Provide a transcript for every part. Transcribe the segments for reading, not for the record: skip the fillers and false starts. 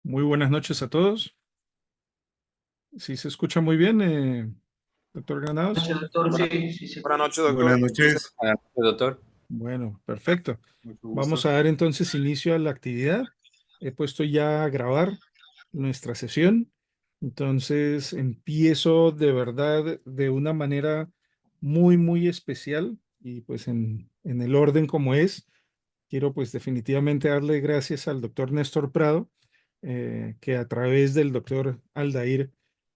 Muy buenas noches a todos. Sí, se escucha muy bien, doctor Granados. Noches, doctor. Buenas, Sí, sí, sí. buenas noches, Buenas doctor. Sí, noches. doctor. Bueno, perfecto. Mucho Vamos gusto. a dar entonces inicio a la actividad. He puesto ya a grabar nuestra sesión. Entonces empiezo de verdad de una manera muy, muy especial y pues en el orden como es. Quiero pues definitivamente darle gracias al doctor Néstor Prado, que a través del doctor Aldair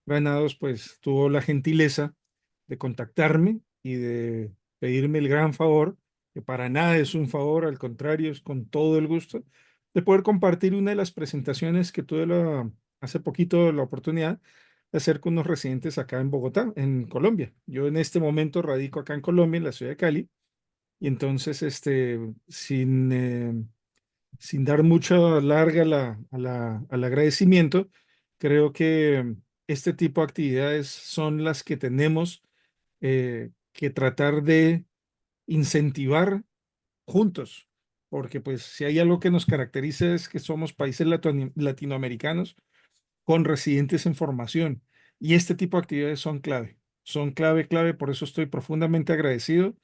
Granados pues tuvo la gentileza de contactarme y de pedirme el gran favor, que para nada es un favor, al contrario, es con todo el gusto, de poder compartir una de las presentaciones que tuve hace poquito la oportunidad de hacer con unos residentes acá en Bogotá, en Colombia. Yo en este momento radico acá en Colombia, en la ciudad de Cali, y entonces, sin dar mucha larga al agradecimiento, creo que este tipo de actividades son las que tenemos que tratar de incentivar juntos, porque pues si hay algo que nos caracteriza es que somos países latinoamericanos con residentes en formación, y este tipo de actividades son clave, clave, por eso estoy profundamente agradecido,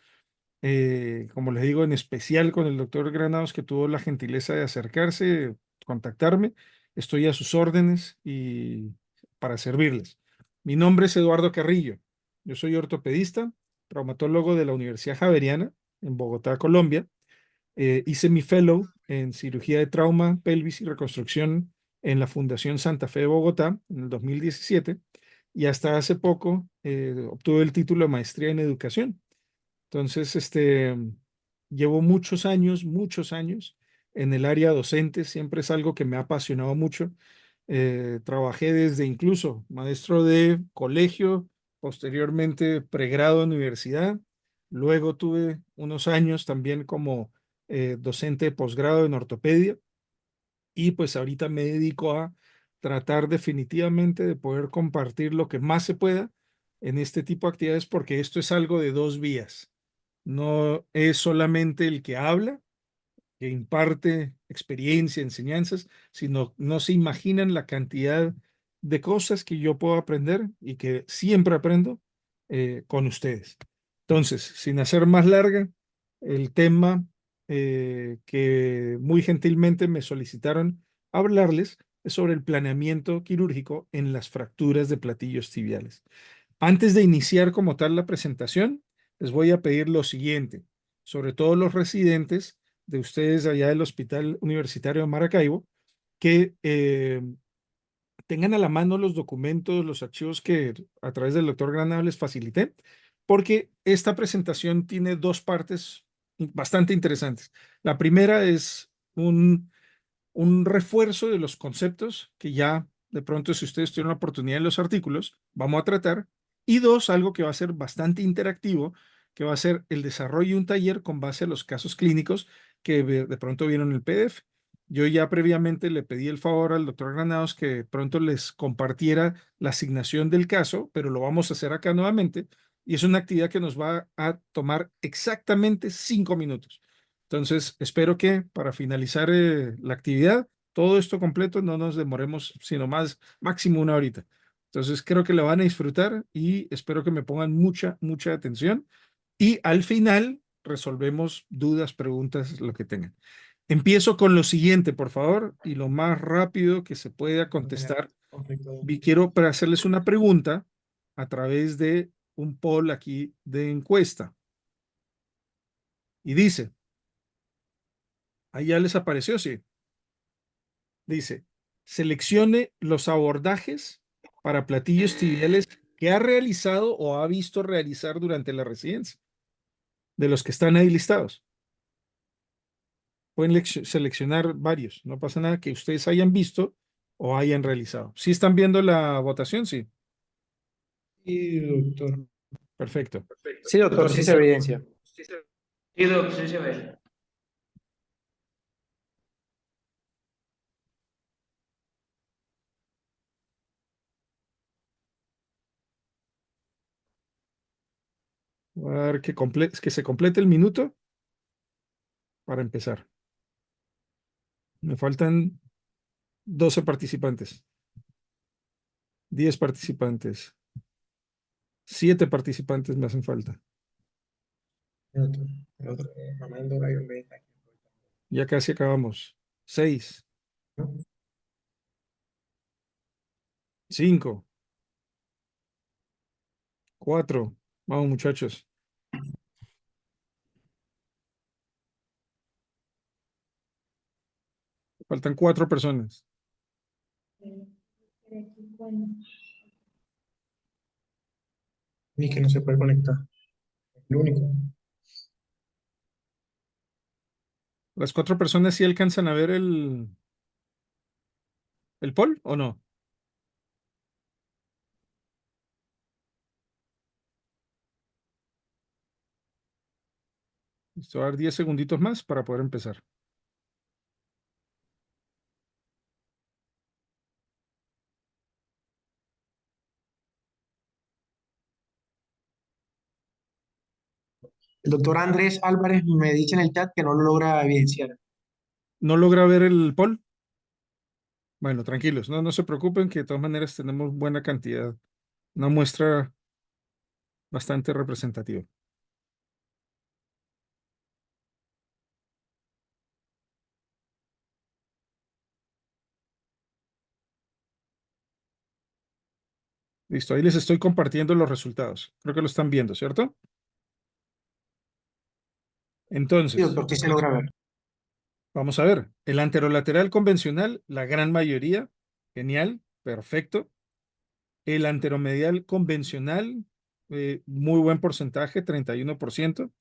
como les digo, en especial con el doctor Granados, que tuvo la gentileza de acercarse, contactarme. Estoy a sus órdenes y para servirles. Mi nombre es Eduardo Carrillo. Yo soy ortopedista, traumatólogo de la Universidad Javeriana en Bogotá, Colombia. Hice mi fellow en cirugía de trauma, pelvis y reconstrucción en la Fundación Santa Fe de Bogotá en el 2017 y hasta hace poco obtuve el título de maestría en educación. Entonces, llevo muchos años en el área docente, siempre es algo que me ha apasionado mucho. Trabajé desde incluso maestro de colegio, posteriormente pregrado en universidad, luego tuve unos años también como docente de posgrado en ortopedia y pues ahorita me dedico a tratar definitivamente de poder compartir lo que más se pueda en este tipo de actividades porque esto es algo de dos vías. No es solamente el que habla, que imparte experiencia, enseñanzas, sino no se imaginan la cantidad de cosas que yo puedo aprender y que siempre aprendo con ustedes. Entonces, sin hacer más larga, el tema que muy gentilmente me solicitaron hablarles es sobre el planeamiento quirúrgico en las fracturas de platillos tibiales. Antes de iniciar como tal la presentación, les voy a pedir lo siguiente, sobre todo los residentes de ustedes allá del Hospital Universitario de Maracaibo, que tengan a la mano los documentos, los archivos que a través del doctor Granado les facilité, porque esta presentación tiene dos partes bastante interesantes. La primera es un refuerzo de los conceptos que ya de pronto, si ustedes tienen la oportunidad en los artículos, vamos a tratar. Y dos, algo que va a ser bastante interactivo, que va a ser el desarrollo de un taller con base a los casos clínicos que de pronto vieron en el PDF. Yo ya previamente le pedí el favor al doctor Granados que pronto les compartiera la asignación del caso, pero lo vamos a hacer acá nuevamente. Y es una actividad que nos va a tomar exactamente 5 minutos. Entonces, espero que para finalizar la actividad, todo esto completo, no nos demoremos sino más, máximo una horita. Entonces, creo que la van a disfrutar y espero que me pongan mucha atención. Y al final resolvemos dudas, preguntas, lo que tengan. Empiezo con lo siguiente, por favor, y lo más rápido que se pueda contestar. Quiero para hacerles una pregunta a través de un poll aquí de encuesta. Y dice, ahí ya les apareció, sí. Dice, seleccione los abordajes para platillos tibiales que ha realizado o ha visto realizar durante la residencia, de los que están ahí listados. Pueden seleccionar varios, no pasa nada que ustedes hayan visto o hayan realizado. ¿Sí están viendo la votación? Sí, Sí, doctor. perfecto. Sí, doctor, sí se evidencia. Sí, doc, sí se ve. Voy a dar que se complete el minuto para empezar. Me faltan 12 participantes, 10 participantes, 7 participantes me hacen falta. Sí, doctor. El otro, mamando gallo beta. Ya casi acabamos. 6, ¿No? 5, 4. Vamos, muchachos. Faltan 4 personas. Ni que no se puede conectar. El único. ¿Las 4 personas sí alcanzan a ver el poll o no? Listo, va a dar 10 segunditos más para poder empezar. El doctor Andrés Álvarez me dice en el chat que no lo logra evidenciar. ¿No logra ver el poll? Bueno, tranquilos, no se preocupen que de todas maneras tenemos buena cantidad, una muestra bastante representativa. Listo, ahí les estoy compartiendo los resultados. Creo que lo están viendo, ¿cierto? Sí, Entonces, doctor, sí se logra ver. vamos a ver. El anterolateral convencional, la gran mayoría, genial, perfecto. El anteromedial convencional, muy buen porcentaje, 31%.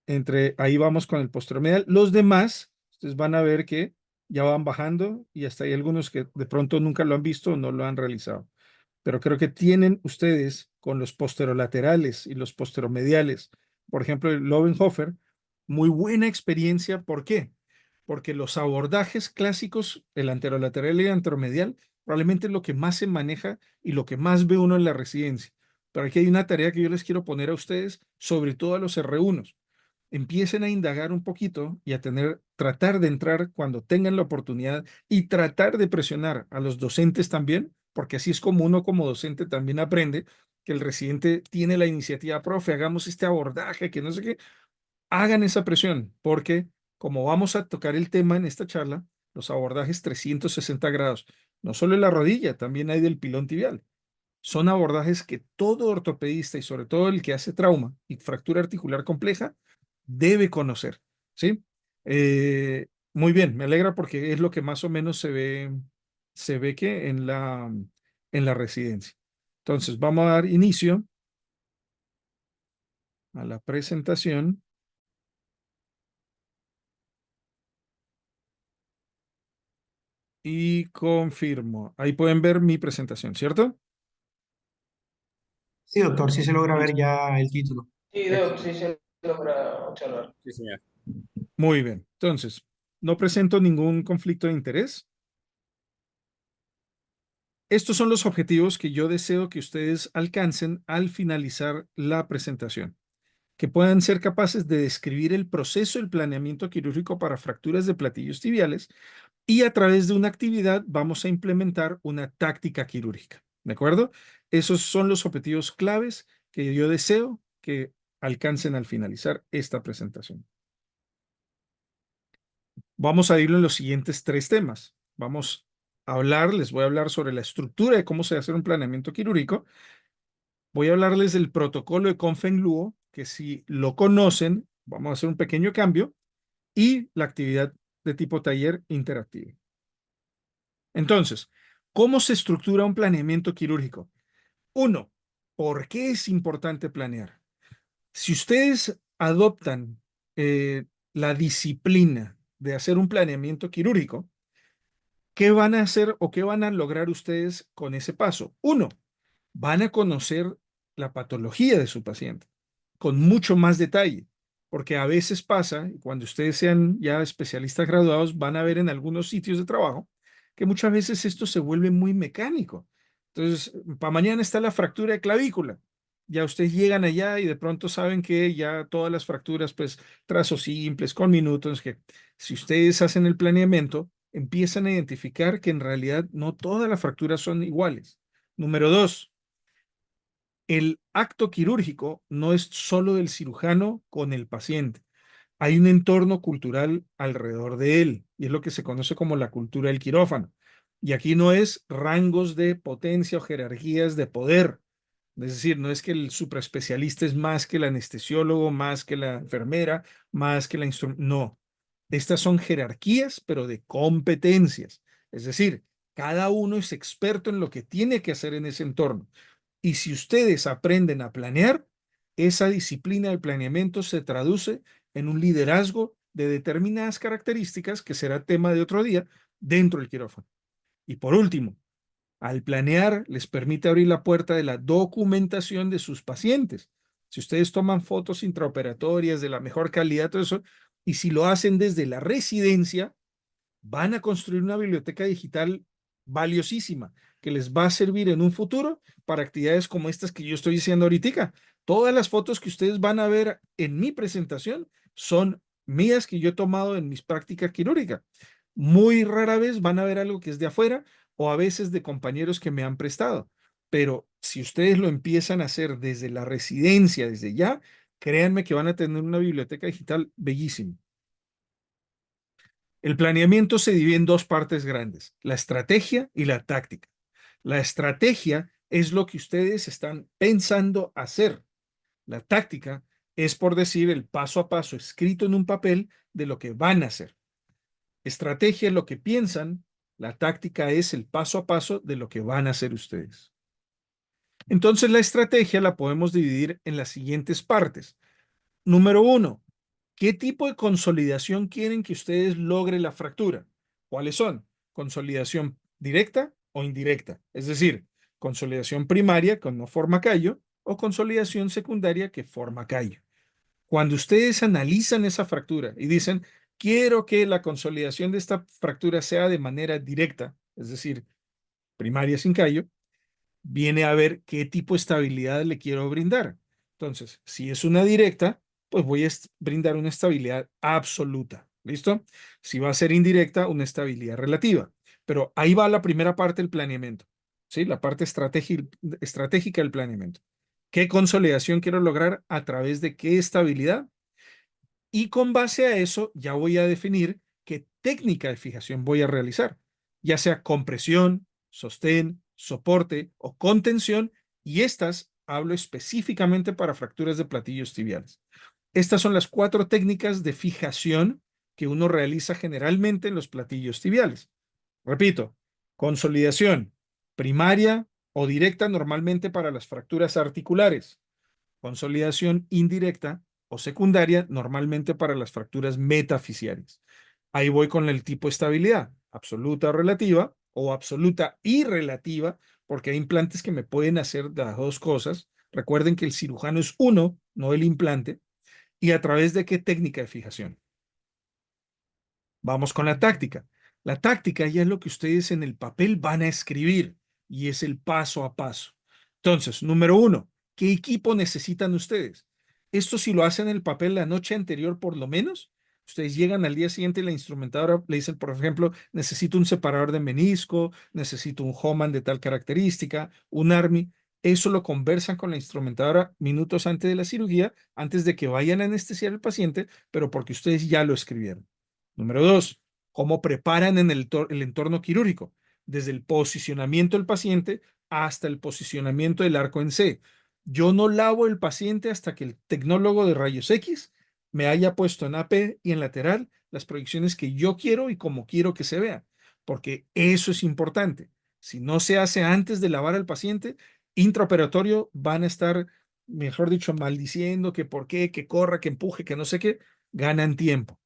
Entre ahí vamos con el posteromedial. Los demás, ustedes van a ver que ya van bajando y hasta hay algunos que de pronto nunca lo han visto o no lo han realizado. Pero creo que tienen ustedes con los posterolaterales y los posteromediales, por ejemplo, el Lowenhofer, muy buena experiencia. ¿Por qué? Porque los abordajes clásicos, el anterolateral y el anteromedial, probablemente es lo que más se maneja y lo que más ve uno en la residencia. Pero aquí hay una tarea que yo les quiero poner a ustedes, sobre todo a los R1. Empiecen a indagar un poquito y a tratar de entrar cuando tengan la oportunidad y tratar de presionar a los docentes también, porque así es como uno como docente también aprende que el residente tiene la iniciativa, profe, hagamos este abordaje, que no sé qué, hagan esa presión, porque como vamos a tocar el tema en esta charla, los abordajes 360 grados, no solo en la rodilla, también hay del pilón tibial. Son abordajes que todo ortopedista y sobre todo el que hace trauma y fractura articular compleja debe conocer, ¿sí? Muy bien, me alegra porque es lo que más o menos se ve que en la residencia. Entonces, vamos a dar inicio a la presentación y confirmo. Ahí pueden ver mi presentación, ¿cierto? Sí, doctor, sí se logra ver Listo. ya el título. Sí, Doc, sí se logra observar. Sí, señor. Muy bien. Entonces, no presento ningún conflicto de interés. Estos son los objetivos que yo deseo que ustedes alcancen al finalizar la presentación, que puedan ser capaces de describir el proceso del planeamiento quirúrgico para fracturas de platillos tibiales y a través de una actividad vamos a implementar una táctica quirúrgica. ¿De acuerdo? Esos son los objetivos claves que yo deseo que alcancen al finalizar esta presentación. Vamos a ir en los siguientes 3 temas. Les voy a hablar sobre la estructura de cómo se hace un planeamiento quirúrgico. Voy a hablarles del protocolo de Confeng-Luo, que si lo conocen, vamos a hacer un pequeño cambio, y la actividad de tipo taller interactivo. Entonces, ¿cómo se estructura un planeamiento quirúrgico? Uno, ¿por qué es importante planear? Si ustedes adoptan la disciplina de hacer un planeamiento quirúrgico, ¿qué van a hacer o qué van a lograr ustedes con ese paso? Uno, van a conocer la patología de su paciente con mucho más detalle, porque a veces pasa, cuando ustedes sean ya especialistas graduados, van a ver en algunos sitios de trabajo que muchas veces esto se vuelve muy mecánico. Entonces, para mañana está la fractura de clavícula. Ya ustedes llegan allá y de pronto saben que ya todas las fracturas, pues trazos simples, con minutos, que si ustedes hacen el planeamiento, empiezan a identificar que en realidad no todas las fracturas son iguales. Número dos, el acto quirúrgico no es solo del cirujano con el paciente. Hay un entorno cultural alrededor de él y es lo que se conoce como la cultura del quirófano. Y aquí no es rangos de potencia o jerarquías de poder. Es decir, no es que el supraespecialista es más que el anestesiólogo, más que la enfermera, más que la instrumento. No, estas son jerarquías, pero de competencias. Es decir, cada uno es experto en lo que tiene que hacer en ese entorno. Y si ustedes aprenden a planear, esa disciplina del planeamiento se traduce en un liderazgo de determinadas características que será tema de otro día dentro del quirófano. Y por último, al planear les permite abrir la puerta de la documentación de sus pacientes. Si ustedes toman fotos intraoperatorias de la mejor calidad, todo eso, y si lo hacen desde la residencia, van a construir una biblioteca digital valiosísima que les va a servir en un futuro para actividades como estas que yo estoy diciendo ahorita. Todas las fotos que ustedes van a ver en mi presentación son mías que yo he tomado en mis prácticas quirúrgicas. Muy rara vez van a ver algo que es de afuera o a veces de compañeros que me han prestado. Pero si ustedes lo empiezan a hacer desde la residencia, desde ya, créanme que van a tener una biblioteca digital bellísima. El planeamiento se divide en dos partes grandes, la estrategia y la táctica. La estrategia es lo que ustedes están pensando hacer. La táctica es, por decir, el paso a paso escrito en un papel de lo que van a hacer. Estrategia es lo que piensan, la táctica es el paso a paso de lo que van a hacer ustedes. Entonces la estrategia la podemos dividir en las siguientes partes. Número uno, ¿qué tipo de consolidación quieren que ustedes logren la fractura? ¿Cuáles son? Consolidación directa o indirecta. Es decir, consolidación primaria que no forma callo o consolidación secundaria que forma callo. Cuando ustedes analizan esa fractura y dicen, quiero que la consolidación de esta fractura sea de manera directa, es decir, primaria sin callo, viene a ver qué tipo de estabilidad le quiero brindar. Entonces, si es una directa, pues voy a brindar una estabilidad absoluta. ¿Listo? Si va a ser indirecta, una estabilidad relativa. Pero ahí va la primera parte del planeamiento. ¿Sí? La parte estratégica del planeamiento. ¿Qué consolidación quiero lograr a través de qué estabilidad? Y con base a eso ya voy a definir qué técnica de fijación voy a realizar, ya sea compresión, sostén, soporte o contención, y estas hablo específicamente para fracturas de platillos tibiales. Estas son las 4 técnicas de fijación que uno realiza generalmente en los platillos tibiales. Repito, consolidación primaria o directa normalmente para las fracturas articulares, consolidación indirecta o secundaria normalmente para las fracturas metafisiales. Ahí voy con el tipo de estabilidad, absoluta o relativa o absoluta y relativa, porque hay implantes que me pueden hacer las dos cosas. Recuerden que el cirujano es uno, no el implante. ¿Y a través de qué técnica de fijación? Vamos con la táctica. La táctica ya es lo que ustedes en el papel van a escribir y es el paso a paso. Entonces, número uno, ¿qué equipo necesitan ustedes? Esto si lo hacen en el papel la noche anterior por lo menos, ustedes llegan al día siguiente y la instrumentadora le dicen, por ejemplo, necesito un separador de menisco, necesito un Homan de tal característica, un ARMI. Eso lo conversan con la instrumentadora minutos antes de la cirugía, antes de que vayan a anestesiar al paciente, pero porque ustedes ya lo escribieron. Número dos, cómo preparan en el entorno quirúrgico, desde el posicionamiento del paciente hasta el posicionamiento del arco en C. Yo no lavo el paciente hasta que el tecnólogo de rayos X me haya puesto en AP y en lateral las proyecciones que yo quiero y como quiero que se vea, porque eso es importante. Si no se hace antes de lavar al paciente, intraoperatorio van a estar, mejor dicho, maldiciendo que por qué, que corra, que empuje, que no sé qué, ganan tiempo.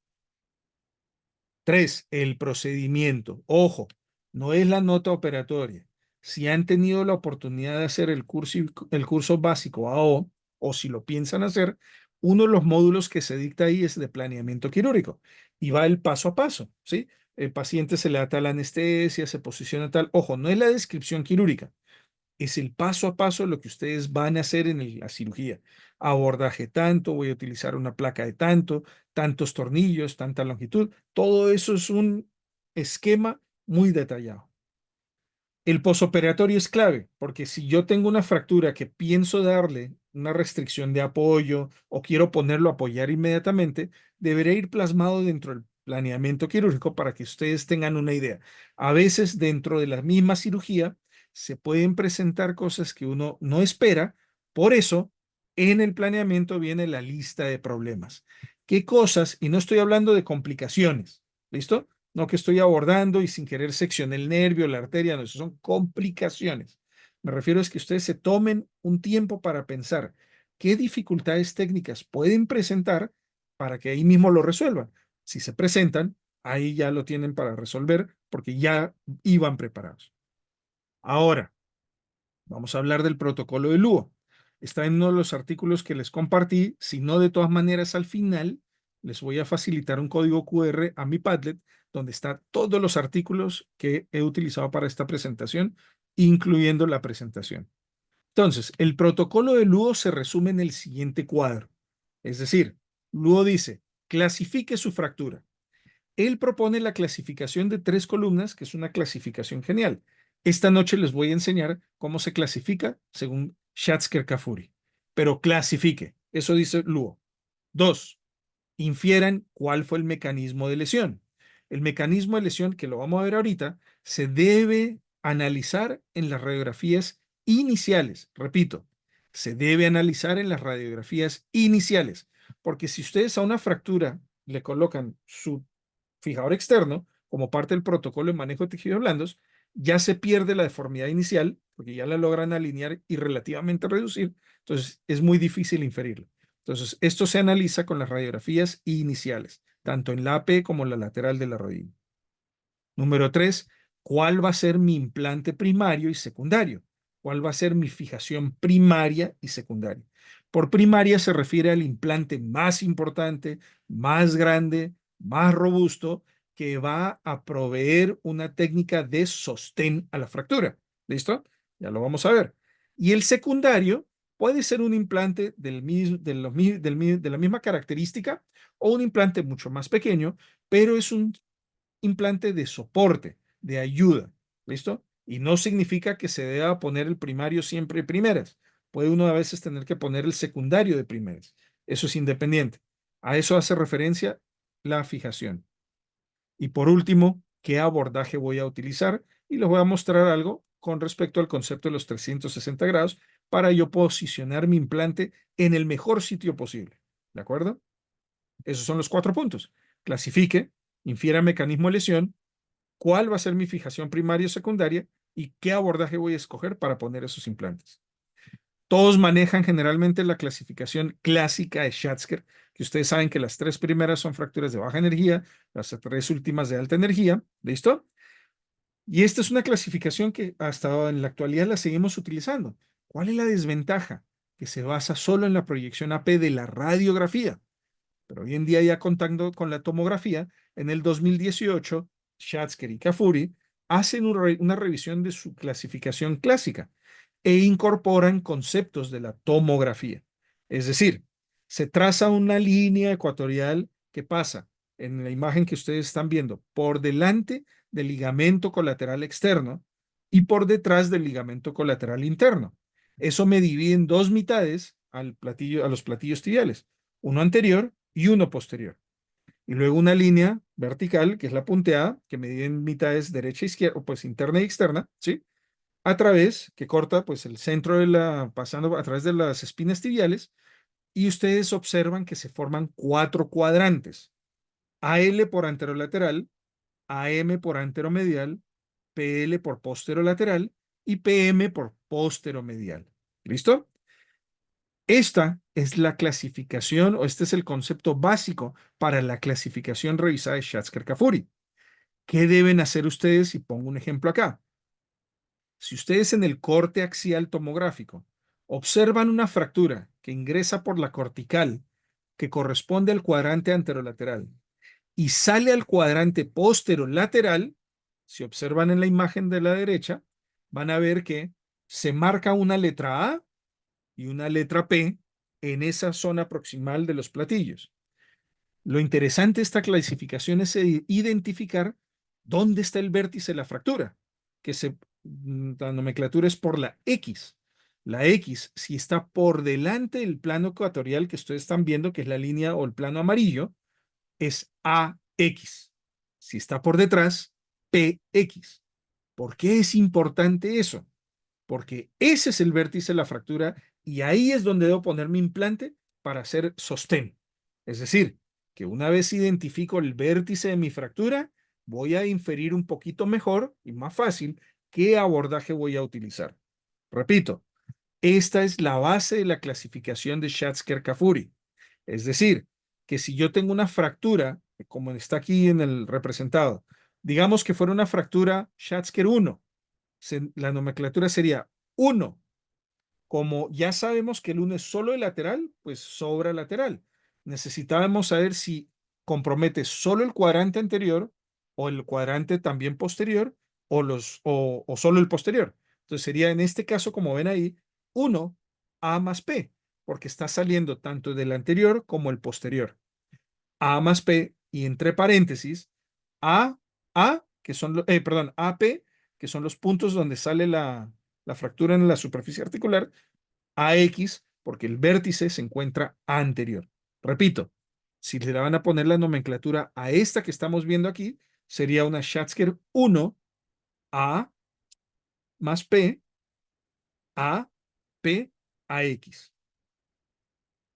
3, el procedimiento. Ojo, no es la nota operatoria. Si han tenido la oportunidad de hacer el curso básico AO, o si lo piensan hacer, uno de los módulos que se dicta ahí es de planeamiento quirúrgico y va el paso a paso, ¿sí? El paciente se le da tal anestesia, se posiciona tal. Ojo, no es la descripción quirúrgica, es el paso a paso de lo que ustedes van a hacer en la cirugía. Abordaje tanto, voy a utilizar una placa de tanto, tantos tornillos, tanta longitud. Todo eso es un esquema muy detallado. El posoperatorio es clave, porque si yo tengo una fractura que pienso darle una restricción de apoyo o quiero ponerlo a apoyar inmediatamente, debería ir plasmado dentro del planeamiento quirúrgico para que ustedes tengan una idea. A veces dentro de la misma cirugía se pueden presentar cosas que uno no espera, por eso en el planeamiento viene la lista de problemas. ¿Qué cosas? Y no estoy hablando de complicaciones, ¿listo? No que estoy abordando y sin querer seccioné el nervio, la arteria, no, eso son complicaciones. Me refiero es que ustedes se tomen un tiempo para pensar qué dificultades técnicas pueden presentar para que ahí mismo lo resuelvan. Si se presentan, ahí ya lo tienen para resolver porque ya iban preparados. Ahora, vamos a hablar del protocolo de Lugo. Está en uno de los artículos que les compartí. Si no, de todas maneras, al final les voy a facilitar un código QR a mi Padlet donde están todos los artículos que he utilizado para esta presentación, incluyendo la presentación. Entonces, el protocolo de Lugo se resume en el siguiente cuadro. Es decir, Lugo dice, clasifique su fractura. Él propone la clasificación de 3 columnas, que es una clasificación genial. Esta noche les voy a enseñar cómo se clasifica según Schatzker-Cafuri. Pero clasifique, eso dice Luo. 2, infieran cuál fue el mecanismo de lesión. El mecanismo de lesión, que lo vamos a ver ahorita, se debe analizar en las radiografías iniciales. Repito, se debe analizar en las radiografías iniciales, porque si ustedes a una fractura le colocan su fijador externo, como parte del protocolo de manejo de tejidos blandos, ya se pierde la deformidad inicial, porque ya la logran alinear y relativamente reducir, entonces es muy difícil inferirlo. Entonces, esto se analiza con las radiografías iniciales, tanto en la AP como en la lateral de la rodilla. Número 3, ¿cuál va a ser mi implante primario y secundario? ¿Cuál va a ser mi fijación primaria y secundaria? Por primaria se refiere al implante más importante, más grande, más robusto, que va a proveer una técnica de sostén a la fractura. ¿Listo? Ya lo vamos a ver. Y el secundario puede ser un implante de la misma característica o un implante mucho más pequeño, pero es un implante de soporte, de ayuda, ¿listo? Y no significa que se deba poner el primario siempre de primeras. Puede uno a veces tener que poner el secundario de primeras. Eso es independiente. A eso hace referencia la fijación. Y por último, ¿qué abordaje voy a utilizar? Y les voy a mostrar algo con respecto al concepto de los 360 grados para yo posicionar mi implante en el mejor sitio posible. ¿De acuerdo? Esos son los 4 puntos. Clasifique, infiera mecanismo de lesión, cuál va a ser mi fijación primaria o secundaria y qué abordaje voy a escoger para poner esos implantes. Todos manejan generalmente la clasificación clásica de Schatzker, que ustedes saben que las 3 primeras son fracturas de baja energía, las 3 últimas de alta energía. ¿Listo? Y esta es una clasificación que hasta en la actualidad la seguimos utilizando. ¿Cuál es la desventaja? Que se basa solo en la proyección AP de la radiografía. Pero hoy en día, ya contando con la tomografía, en el 2018, Schatzker y Cafuri hacen una revisión de su clasificación clásica e incorporan conceptos de la tomografía. Es decir, se traza una línea ecuatorial que pasa en la imagen que ustedes están viendo por delante del ligamento colateral externo y por detrás del ligamento colateral interno. Eso me divide en 2 mitades a los platillos tibiales, uno anterior y uno posterior. Y luego una línea vertical, que es la punteada, que me divide en mitades derecha e izquierda, pues interna y externa, ¿sí? A través, que corta pues el centro pasando a través de las espinas tibiales, y ustedes observan que se forman 4 cuadrantes. AL por anterolateral, AM por anteromedial, PL por posterolateral y PM por posteromedial. ¿Listo? Esta es la clasificación o este es el concepto básico para la clasificación revisada de Schatzker-Cafuri. ¿Qué deben hacer ustedes? Y pongo un ejemplo acá. Si ustedes en el corte axial tomográfico observan una fractura que ingresa por la cortical que corresponde al cuadrante anterolateral y sale al cuadrante posterolateral, si observan en la imagen de la derecha, van a ver que se marca una letra A y una letra P en esa zona proximal de los platillos. Lo interesante de esta clasificación es identificar ¿Dónde está el vértice de la fractura? La nomenclatura es por la X. La X, si está por delante del plano ecuatorial que ustedes están viendo, que es la línea o el plano amarillo, es AX. Si está por detrás, PX. ¿Por qué es importante eso? Porque ese es el vértice de la fractura y ahí es donde debo poner mi implante para hacer sostén. Es decir, que una vez identifico el vértice de mi fractura, voy a inferir un poquito mejor y más fácil qué abordaje voy a utilizar. Repito, esta es la base de la clasificación de Schatzker-Kafuri. Es decir, que si yo tengo una fractura, como está aquí en el representado, digamos que fuera una fractura Schatzker 1, la nomenclatura sería 1. Como ya sabemos que el 1 es solo el lateral, pues sobra lateral. Necesitábamos saber si compromete solo el cuadrante anterior o el cuadrante también posterior o solo el posterior. Entonces sería en este caso, como ven ahí, 1 A más P, porque está saliendo tanto del anterior como el posterior. A más P y entre paréntesis, A, que son, perdón, AP, que son los puntos donde sale la fractura en la superficie articular, AX, porque el vértice se encuentra anterior. Repito, si le van a poner la nomenclatura a esta que estamos viendo aquí, sería una Schatzker 1, A más P, A, P, AX.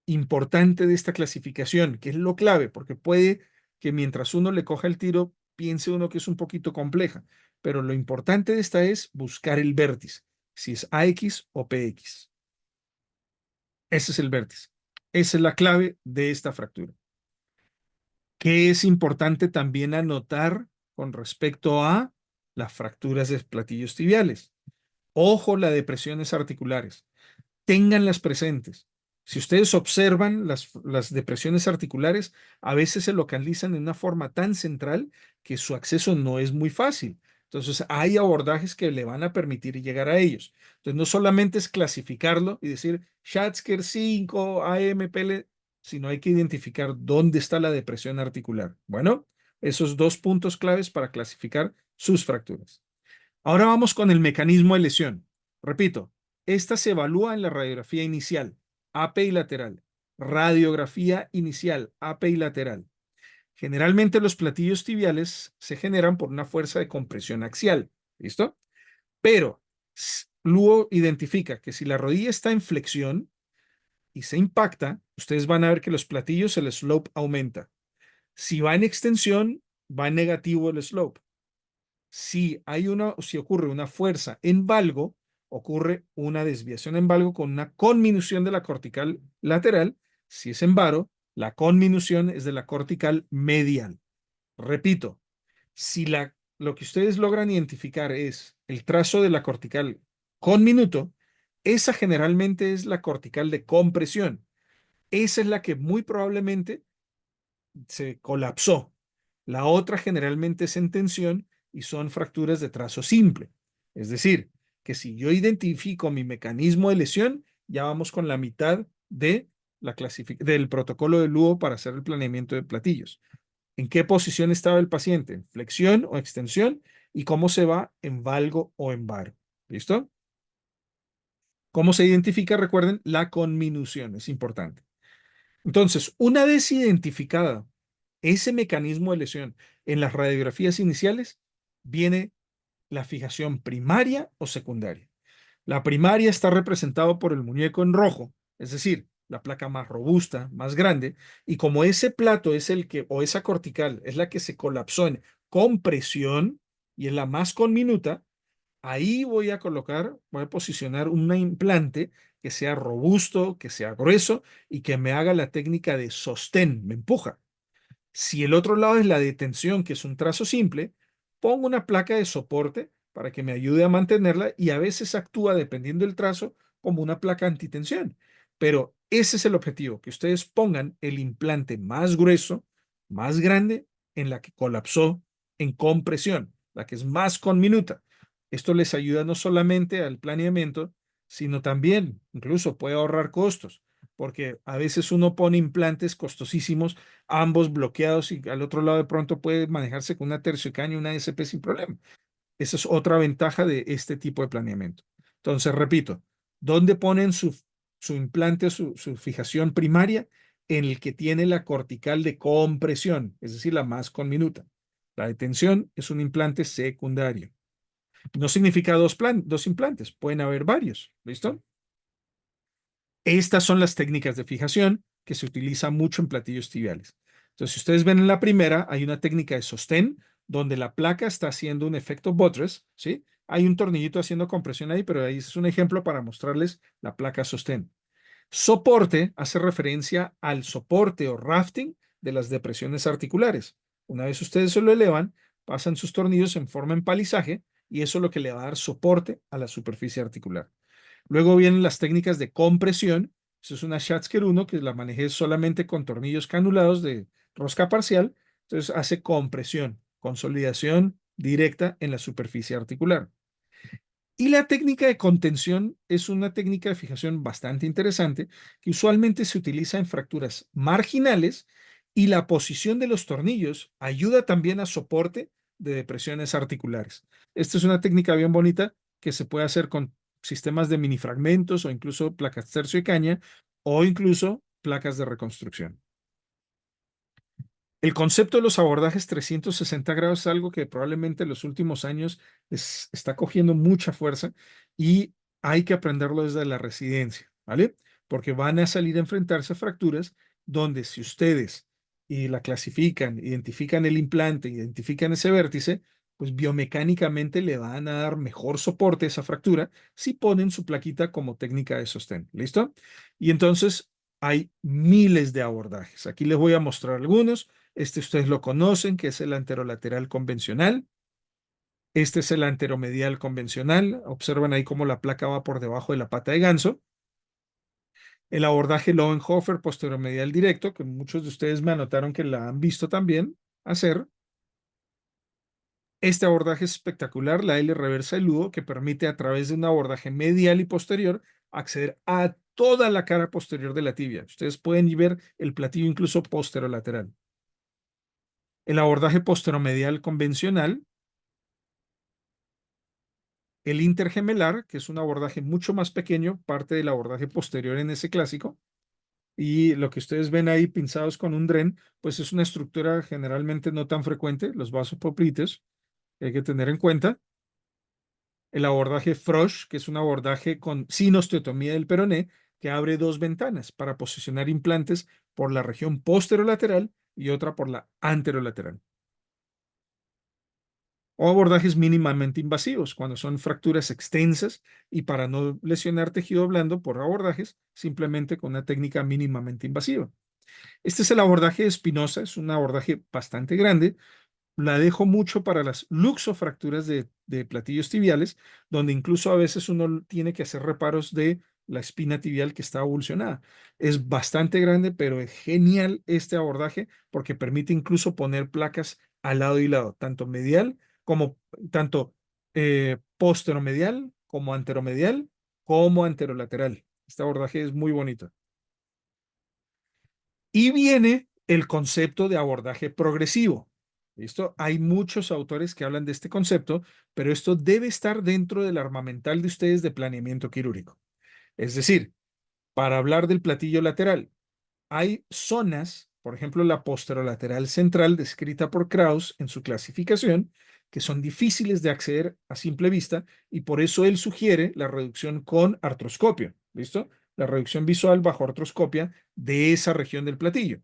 Importante de esta clasificación, que es lo clave, porque puede que mientras uno le coja el tiro, piense uno que es un poquito compleja, pero lo importante de esta es buscar el vértice, si es AX o PX. Ese es el vértice. Esa es la clave de esta fractura. ¿Qué es importante también anotar con respecto a las fracturas de platillos tibiales? Ojo, las depresiones articulares. Ténganlas presentes. Si ustedes observan las depresiones articulares, a veces se localizan en una forma tan central que su acceso no es muy fácil. Entonces, hay abordajes que le van a permitir llegar a ellos. Entonces, no solamente es clasificarlo y decir Schatzker 5, AMPL, sino hay que identificar dónde está la depresión articular. Bueno, esos dos puntos claves para clasificar sus fracturas. Ahora vamos con el mecanismo de lesión. Repito, esta se evalúa en la radiografía inicial, AP y lateral. Radiografía inicial, AP y lateral. Generalmente los platillos tibiales se generan por una fuerza de compresión axial. ¿Listo? Pero luego identifica que si la rodilla está en flexión y se impacta, ustedes van a ver que los platillos, el slope aumenta. Si va en extensión, va en negativo el slope. Si ocurre una fuerza en valgo, ocurre una desviación en valgo con una conminución de la cortical lateral. Si es en varo, la conminución es de la cortical medial. Repito, si lo que ustedes logran identificar es el trazo de la cortical conminuto, esa generalmente es la cortical de compresión. Esa es la que muy probablemente se colapsó. La otra generalmente es en tensión y son fracturas de trazo simple. Es decir, que si yo identifico mi mecanismo de lesión, ya vamos con la mitad de del protocolo de Luo para hacer el planeamiento de platillos. ¿En qué posición estaba el paciente? ¿En flexión o extensión? ¿Y cómo se va en valgo o en varo? ¿Listo? ¿Cómo se identifica? Recuerden, la conminución es importante. Entonces, una vez identificada ese mecanismo de lesión en las radiografías iniciales, viene la fijación primaria o secundaria. La primaria está representada por el muñeco en rojo, es decir, la placa más robusta, más grande, y como ese plato es el que, o esa cortical, es la que se colapsó en compresión y es la más conminuta, ahí voy a posicionar un implante que sea robusto, que sea grueso y que me haga la técnica de sostén, me empuja. Si el otro lado es la de tensión, que es un trazo simple, pongo una placa de soporte para que me ayude a mantenerla y a veces actúa, dependiendo del trazo, como una placa antitensión. Pero ese es el objetivo, que ustedes pongan el implante más grueso, más grande, en la que colapsó en compresión, la que es más conminuta. Esto les ayuda no solamente al planeamiento, sino también, incluso puede ahorrar costos, porque a veces uno pone implantes costosísimos, ambos bloqueados y al otro lado de pronto puede manejarse con una terciocaña y una SP sin problema. Esa es otra ventaja de este tipo de planeamiento. Entonces, repito, ¿dónde ponen su implante, su fijación primaria? En el que tiene la cortical de compresión, es decir, la más conminuta. La de tensión es un implante secundario. No significa dos implantes, pueden haber varios. ¿Listo? Estas son las técnicas de fijación que se utilizan mucho en platillos tibiales. Entonces, si ustedes ven en la primera, hay una técnica de sostén donde la placa está haciendo un efecto buttress, ¿sí? Hay un tornillito haciendo compresión ahí, pero ahí es un ejemplo para mostrarles la placa sostén. Soporte hace referencia al soporte o rafting de las depresiones articulares. Una vez ustedes se lo elevan, pasan sus tornillos en forma de empalizaje y eso es lo que le va a dar soporte a la superficie articular. Luego vienen las técnicas de compresión. Eso es una Schatzker 1 que la manejé solamente con tornillos canulados de rosca parcial. Entonces hace compresión, consolidación directa en la superficie articular. Y la técnica de contención es una técnica de fijación bastante interesante que usualmente se utiliza en fracturas marginales y la posición de los tornillos ayuda también a soporte de depresiones articulares. Esta es una técnica bien bonita que se puede hacer con sistemas de minifragmentos o incluso placas tercio y caña o incluso placas de reconstrucción. El concepto de los abordajes 360 grados es algo que probablemente en los últimos años está cogiendo mucha fuerza y hay que aprenderlo desde la residencia, ¿vale? Porque van a salir a enfrentarse a fracturas donde si ustedes y la clasifican, identifican el implante, identifican ese vértice, pues biomecánicamente le van a dar mejor soporte a esa fractura si ponen su plaquita como técnica de sostén. ¿Listo? Y entonces hay miles de abordajes. Aquí les voy a mostrar algunos. Este ustedes lo conocen, que es el anterolateral convencional. Este es el anteromedial convencional. Observan ahí cómo la placa va por debajo de la pata de ganso. El abordaje Lowenhofer posteromedial directo, que muchos de ustedes me anotaron que la han visto también hacer. Este abordaje es espectacular, la L reversa del ludo, que permite a través de un abordaje medial y posterior acceder a toda la cara posterior de la tibia. Ustedes pueden ver el platillo incluso posterolateral. El abordaje posteromedial convencional, el intergemelar, que es un abordaje mucho más pequeño, parte del abordaje posterior en ese clásico, y lo que ustedes ven ahí pinzados con un dren, pues es una estructura generalmente no tan frecuente, los vasos poplites, que hay que tener en cuenta. El abordaje Frosch, que es un abordaje sin osteotomía del peroné, que abre dos ventanas para posicionar implantes por la región posterolateral y otra por la anterolateral. O abordajes mínimamente invasivos, cuando son fracturas extensas y para no lesionar tejido blando por abordajes, simplemente con una técnica mínimamente invasiva. Este es el abordaje de Espinosa, es un abordaje bastante grande. La dejo mucho para las luxofracturas de platillos tibiales, donde incluso a veces uno tiene que hacer reparos de la espina tibial que está avulsionada. Es bastante grande, pero es genial este abordaje porque permite incluso poner placas al lado y lado, tanto medial como tanto posteromedial como anteromedial como anterolateral. Este abordaje es muy bonito. Y viene el concepto de abordaje progresivo. ¿Listo? Hay muchos autores que hablan de este concepto, pero esto debe estar dentro del armamental de ustedes de planeamiento quirúrgico. Es decir, para hablar del platillo lateral, hay zonas, por ejemplo, la posterolateral central descrita por Krauss en su clasificación, que son difíciles de acceder a simple vista y por eso él sugiere la reducción con artroscopio. ¿Listo? La reducción visual bajo artroscopia de esa región del platillo.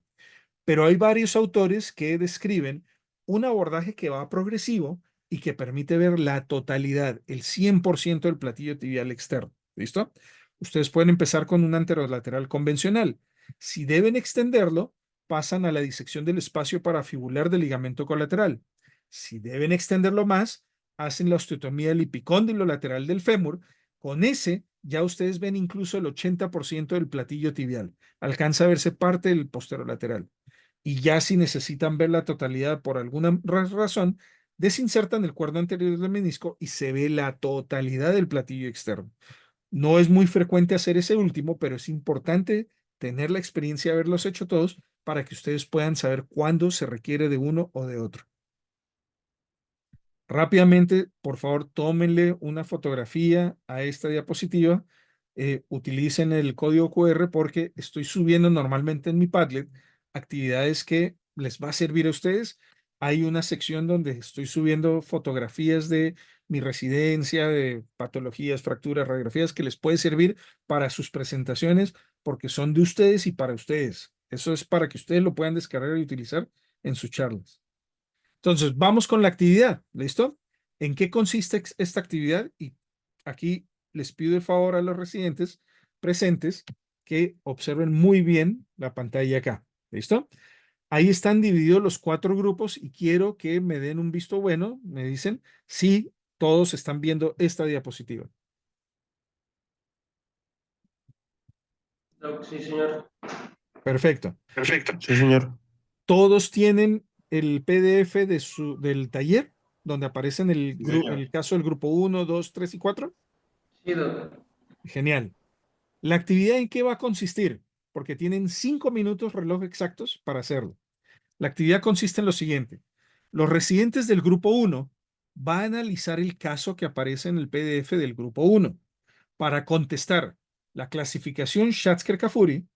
Pero hay varios autores que describen un abordaje que va progresivo y que permite ver la totalidad, el 100% del platillo tibial externo. ¿Listo? Ustedes pueden empezar con un anterolateral convencional. Si deben extenderlo, pasan a la disección del espacio parafibular del ligamento colateral. Si deben extenderlo más, hacen la osteotomía del epicóndilo lateral del fémur. Con ese, ya ustedes ven incluso el 80% del platillo tibial. Alcanza a verse parte del posterolateral y ya si necesitan ver la totalidad por alguna razón, desinsertan el cuerno anterior del menisco y se ve la totalidad del platillo externo. No es muy frecuente hacer ese último, pero es importante tener la experiencia de haberlos hecho todos para que ustedes puedan saber cuándo se requiere de uno o de otro. Rápidamente, por favor, tómenle una fotografía a esta diapositiva. Utilicen el código QR porque estoy subiendo normalmente en mi Padlet actividades que les va a servir a ustedes. Hay una sección donde estoy subiendo fotografías de mi residencia, de patologías, fracturas, radiografías que les puede servir para sus presentaciones porque son de ustedes y para ustedes. Eso es para que ustedes lo puedan descargar y utilizar en sus charlas. Entonces, vamos con la actividad, ¿listo? ¿En qué consiste esta actividad? Y aquí les pido el favor a los residentes presentes que observen muy bien la pantalla acá, ¿listo? Ahí están divididos los 4 grupos y quiero que me den un visto bueno, me dicen si todos están viendo esta diapositiva. Doc, sí, señor. Perfecto. Perfecto. Sí, señor. Todos tienen el PDF del taller donde aparecen Sí, señor. el caso del grupo 1, 2, 3 y 4. Sí, doc. Genial. ¿La actividad en qué va a consistir? Porque tienen 5 minutos reloj exactos para hacerlo. La actividad consiste en lo siguiente. Los residentes del grupo 1 van a analizar el caso que aparece en el PDF del grupo 1 para contestar la clasificación Schatzker-Kafuri,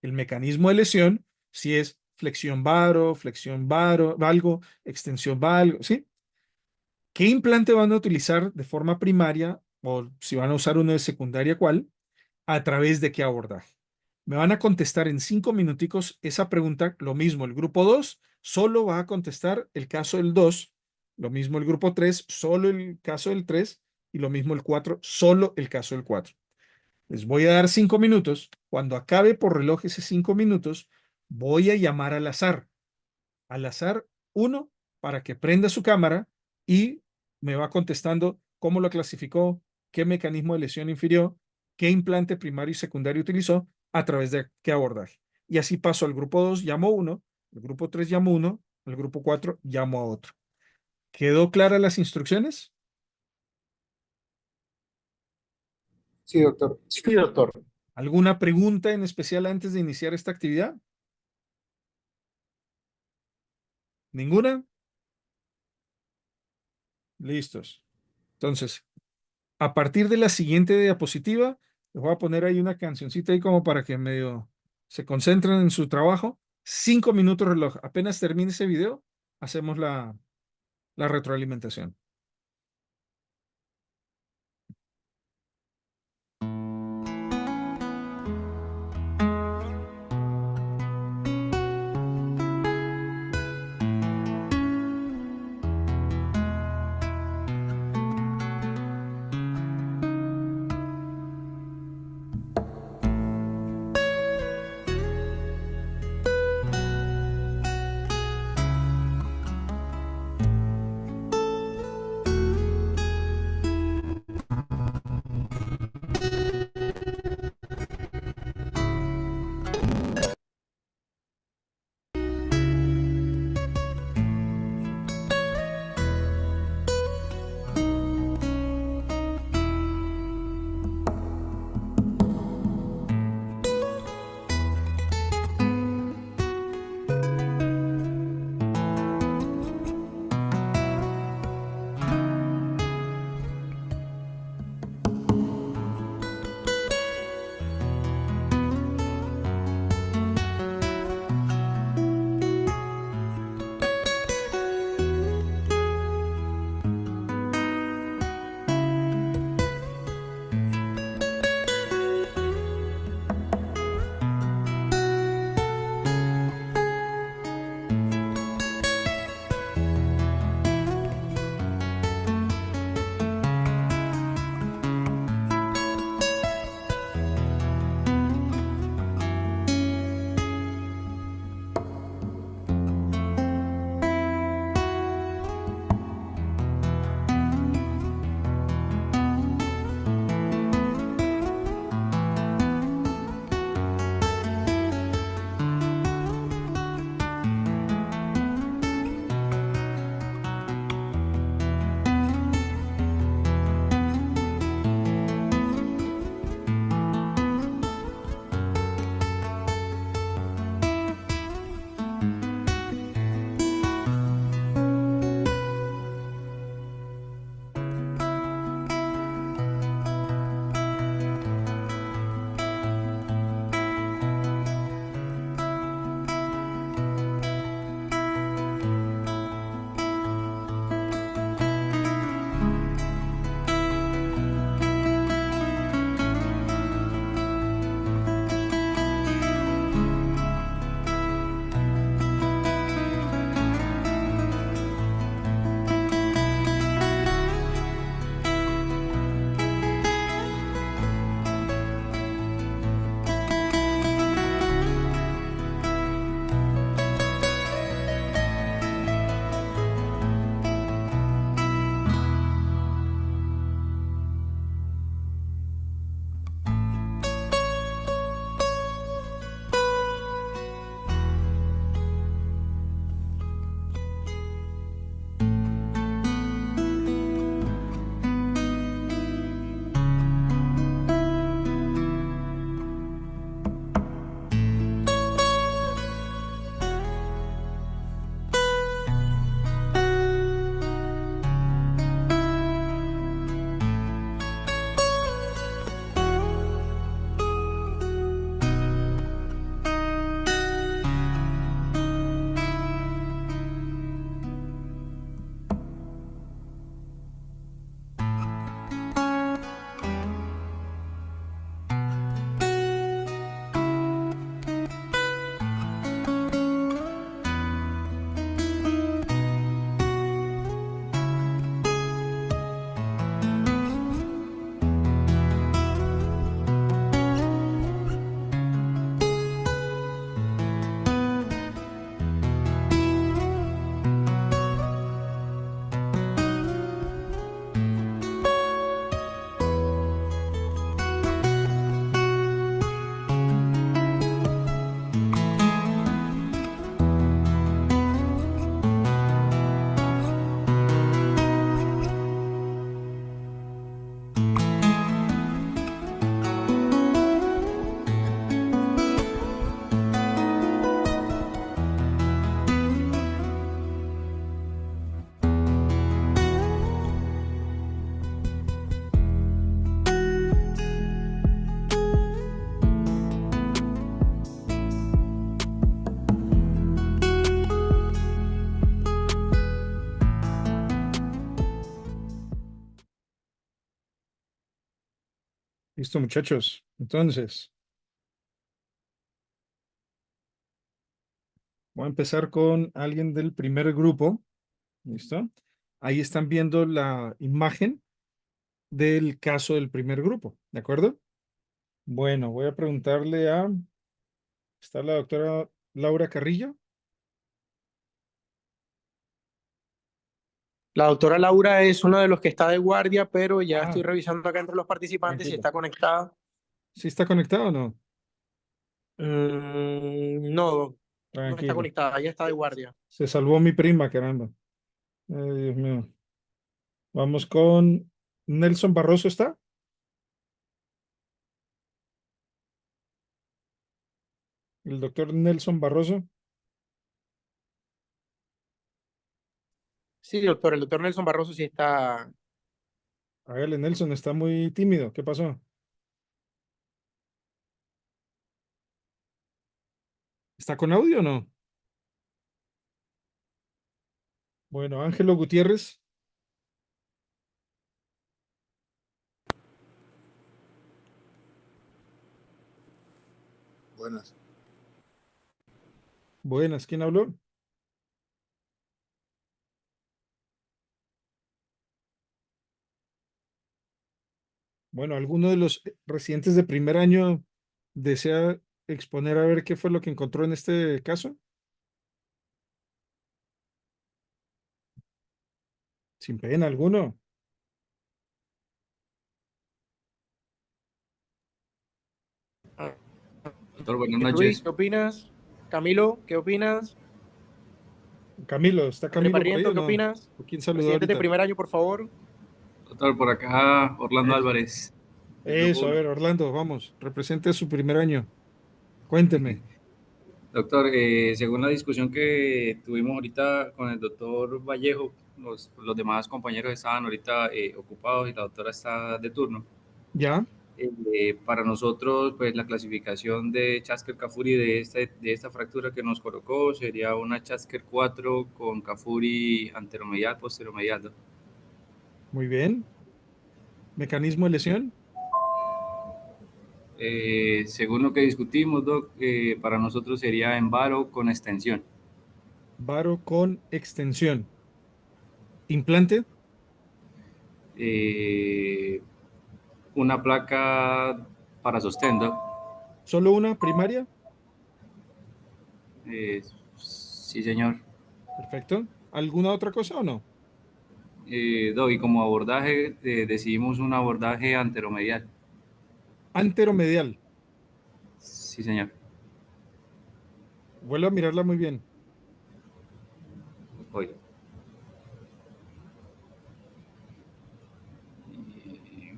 el mecanismo de lesión, si es flexión valgo, extensión valgo, ¿sí? ¿Qué implante van a utilizar de forma primaria o si van a usar uno de secundaria, cuál? ¿A través de qué abordaje? Me van a contestar en 5 minuticos esa pregunta. Lo mismo, el grupo 2 solo va a contestar el caso del 2. Lo mismo el grupo 3, solo el caso del 3. Y lo mismo el 4, solo el caso del 4. Les voy a dar 5 minutos. Cuando acabe por reloj ese 5 minutos, voy a llamar al azar uno para que prenda su cámara y me va contestando cómo lo clasificó, qué mecanismo de lesión infirió, qué implante primario y secundario utilizó, a través de qué abordaje. Y así paso al grupo 2, llamo uno, el grupo 3 llamo uno, el grupo 4 llamo a otro. ¿Quedó claras las instrucciones? Sí, doctor. Sí, doctor. ¿Alguna pregunta en especial antes de iniciar esta actividad? ¿Ninguna? Listos. Entonces, a partir de la siguiente diapositiva, les voy a poner ahí una cancioncita ahí como para que medio se concentren en su trabajo. 5 minutos reloj. Apenas termine ese video, hacemos la retroalimentación. Listo, muchachos. Entonces, voy a empezar con alguien del primer grupo. ¿Listo? Ahí están viendo la imagen del caso del primer grupo. ¿De acuerdo? Bueno, voy a preguntarle a... ¿Está la doctora Laura Carrillo? La doctora Laura es uno de los que está de guardia, pero ya Ah, estoy revisando acá entre los participantes si tranquilo. está conectada. ¿Sí está conectado o no? No, no está Tranquilo. conectada, ya está de guardia. Se salvó mi prima, caramba. Ay, Dios mío. Vamos con Nelson Barroso, ¿está? El doctor Nelson Barroso. Sí, doctor, el doctor Nelson Barroso sí está. Hágale, Nelson, está muy tímido. ¿Qué pasó? ¿Está con audio o no? Bueno, Ángelo Gutiérrez. Buenas. Buenas, ¿quién habló? Bueno, ¿alguno de los residentes de primer año desea exponer a ver qué fue lo que encontró en este caso? Sin pena alguno. Ah, Doctor, buenas Ruiz, noches. ¿qué opinas? Camilo, ¿qué opinas? Camilo, ¿está Andrés Camilo por ahí Barriento, o ¿qué no? opinas? ¿O quién saludó Residentes de ahorita? primer año, por favor. Doctor, por acá Orlando Eso, Álvarez, del Grupo eso, a uno. ver, Orlando, vamos, represente su primer año. Cuénteme. Doctor, según la discusión que tuvimos ahorita con el doctor Vallejo, los demás compañeros estaban ahorita ocupados y la doctora está de turno. ¿Ya? Para nosotros, pues la clasificación de Chasker Cafuri de esta fractura que nos colocó sería una Chasker 4 con Cafuri anteromedial, posteromedial, ¿no? Muy bien. ¿Mecanismo de lesión? Según lo que discutimos, Doc, para nosotros sería en varo con extensión. Varo con extensión. ¿Implante? Eh, una placa para sostén, Doc. ¿Solo una primaria? Sí, señor. Perfecto. ¿Alguna otra cosa o no? Doc, y como abordaje, decidimos un abordaje anteromedial. Anteromedial. Sí, señor. Vuelvo a mirarla muy bien. Oye. Eh,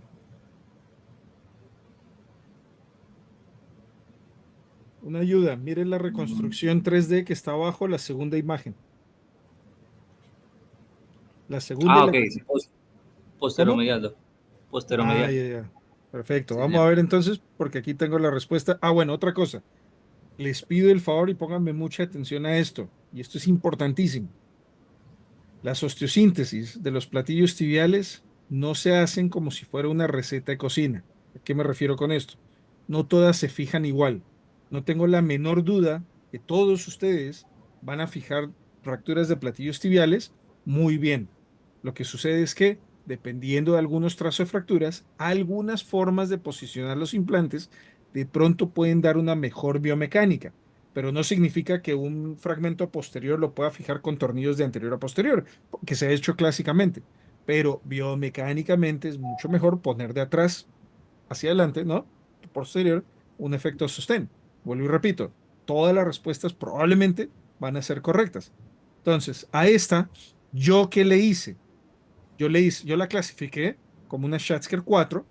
Una ayuda. Miren la reconstrucción 3D que está abajo la segunda imagen. La segunda y ah, la ok. tercera. ¿Cómo? Posteromedial, Doc. Ah, Posteromedial. ya, ya. Perfecto. Sí, Vamos señor. a ver entonces, porque aquí tengo la respuesta. Ah, bueno, otra cosa. Les pido el favor y pónganme mucha atención a esto. Y esto es importantísimo. Las osteosíntesis de los platillos tibiales no se hacen como si fuera una receta de cocina. ¿A qué me refiero con esto? No todas se fijan igual. No tengo la menor duda que todos ustedes van a fijar fracturas de platillos tibiales muy bien. Lo que sucede es que, dependiendo de algunos trazos de fracturas, algunas formas de posicionar los implantes de pronto pueden dar una mejor biomecánica, pero no significa que un fragmento posterior lo pueda fijar con tornillos de anterior a posterior que se ha hecho clásicamente, pero biomecánicamente es mucho mejor poner de atrás hacia adelante, ¿no? Posterior, un efecto sostén. Vuelvo y repito, todas las respuestas probablemente van a ser correctas. Entonces, a esta, ¿yo qué le hice? Yo la clasifiqué como una Schatzker 4,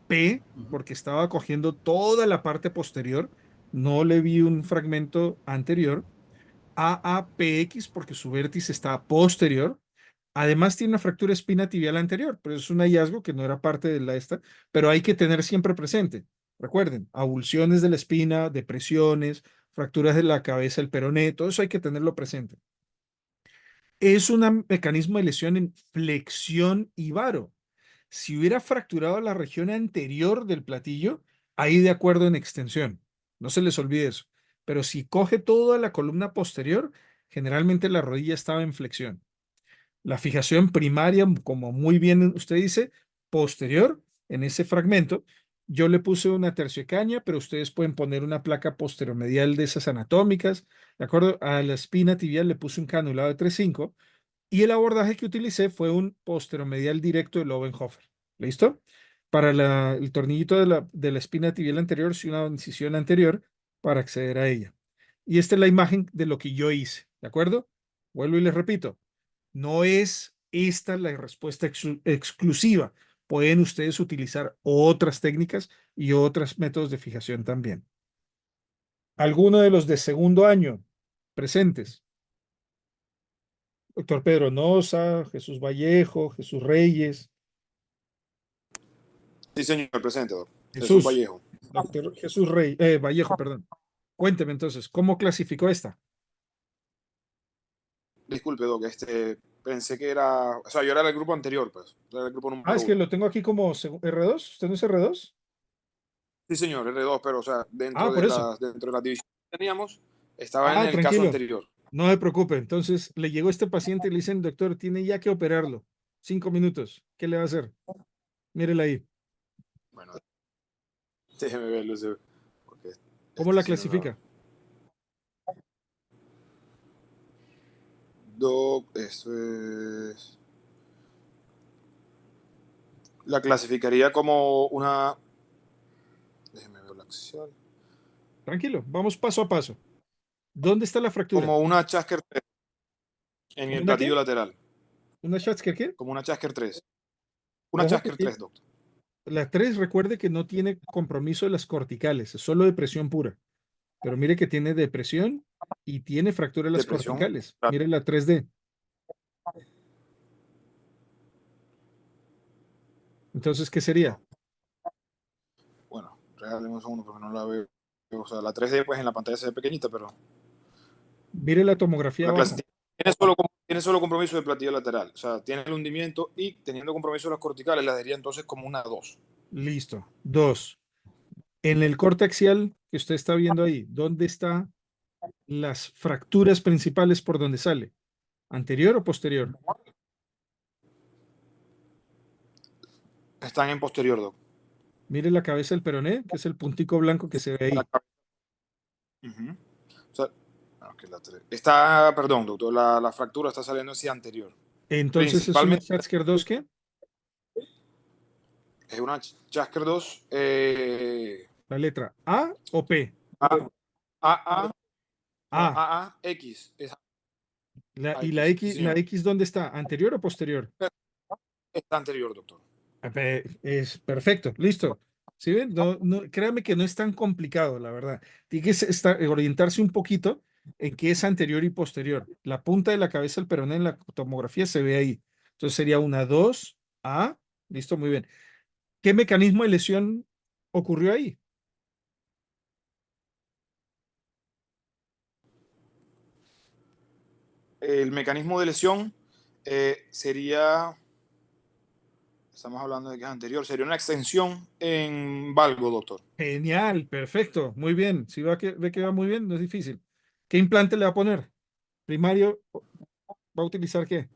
P, Ujú. porque estaba cogiendo toda la parte posterior, no le vi un fragmento anterior, AAPX porque su vértice está posterior. Además tiene una fractura espina tibial anterior, pero es un hallazgo que no era parte de la esta, pero hay que tener siempre presente. Recuerden, avulsiones de la espina, depresiones, fracturas de la cabeza, el peroné, todo eso hay que tenerlo presente. Es un mecanismo de lesión en flexión y varo. Si hubiera fracturado la región anterior del platillo, ahí de acuerdo en extensión. No se les olvide eso. Pero si coge toda la columna posterior, generalmente la rodilla estaba en flexión. La fijación primaria, como muy bien usted dice, posterior en ese fragmento. Yo le puse una terciocaña, pero ustedes pueden poner una placa posteromedial de esas anatómicas. De acuerdo a la espina tibial le puse un canulado de 3,5 y el abordaje que utilicé fue un posteromedial directo de Lowenhofer. ¿Listo? Para el tornillito de la espina tibial anterior, sí, una incisión anterior para acceder a ella. Y esta es la imagen de lo que yo hice. ¿De acuerdo? Vuelvo y les repito. No es esta la respuesta exclusiva. Pueden ustedes utilizar otras técnicas y otros métodos de fijación también. ¿Alguno de los de segundo año presentes? Doctor Pedro Noza, Jesús Vallejo, Jesús Reyes, Sí, señor, presente, doctor. Jesús Jesús, Vallejo. doctor Jesús Vallejo, perdón. Cuénteme entonces, ¿cómo clasificó esta? Disculpe, doc, pensé que era, o sea, yo era del grupo anterior, pues, era del grupo número Es que 1. lo tengo aquí como R2. ¿Usted no es R2? Sí, señor, R2, pero, o sea, Por eso. dentro de las divisiones que teníamos, estaba en el caso Tranquilo. anterior. No se preocupe. Entonces le llegó este paciente y le dicen, doctor, tiene ya que operarlo. 5 minutos. ¿Qué le va a hacer? Mírela ahí. Bueno, déjeme verlo, porque ¿Cómo la sí no clasifica? Doc, esto es... La clasificaría como una... Déjeme ver la axial. Tranquilo. Vamos paso a paso. ¿Dónde está la fractura? Como una Chasker 3 en ¿Como el una qué? platillo lateral. ¿Una Schatzker qué? Como una Chasker 3. Una Ojo Chasker porque 3, doctor. la 3 recuerde que no tiene compromiso de las corticales, es solo depresión pura. Pero mire que tiene depresión y tiene fractura de las Depresión. corticales. Mire la 3D. Entonces, ¿qué sería? Bueno, regáleme un segundo porque no la veo. O sea, la 3D pues en la pantalla se ve pequeñita, pero Mire la tomografía la abajo. clase tiene solo compromiso de platillo lateral. O sea, tiene el hundimiento y teniendo compromiso de las corticales, la daría entonces como una 2. Listo. 2. En el corte axial que usted está viendo ahí, ¿dónde están las fracturas principales por donde sale? ¿Anterior o posterior? Están en posterior, doc. Mire la cabeza del peroné, que es el puntico blanco que se ve ahí. Uh-huh. O sea, okay, está, perdón, doctor, la fractura está saliendo hacia anterior. Entonces, ¿es una Principalmente Schatzker 2 qué? es una Chasker 2 La letra A o P. AA, no, A. AAX. ¿Y la X, sí, X, la señor. X dónde está? ¿Anterior o posterior? Está anterior, doctor. Es perfecto, listo. ¿Sí ven? No, créame que no es tan complicado, la verdad. Tiene que orientarse un poquito en qué es anterior y posterior. La punta de la cabeza del peroné en la tomografía se ve ahí. Entonces sería una 2A. Listo, muy bien. ¿Qué mecanismo de lesión ocurrió ahí? El mecanismo de lesión sería, estamos hablando de que es anterior, sería una extensión en valgo, doctor. Genial, perfecto, muy bien. Si ve que va muy bien, no es difícil. ¿Qué implante le va a poner? Primario, ¿va a utilizar qué?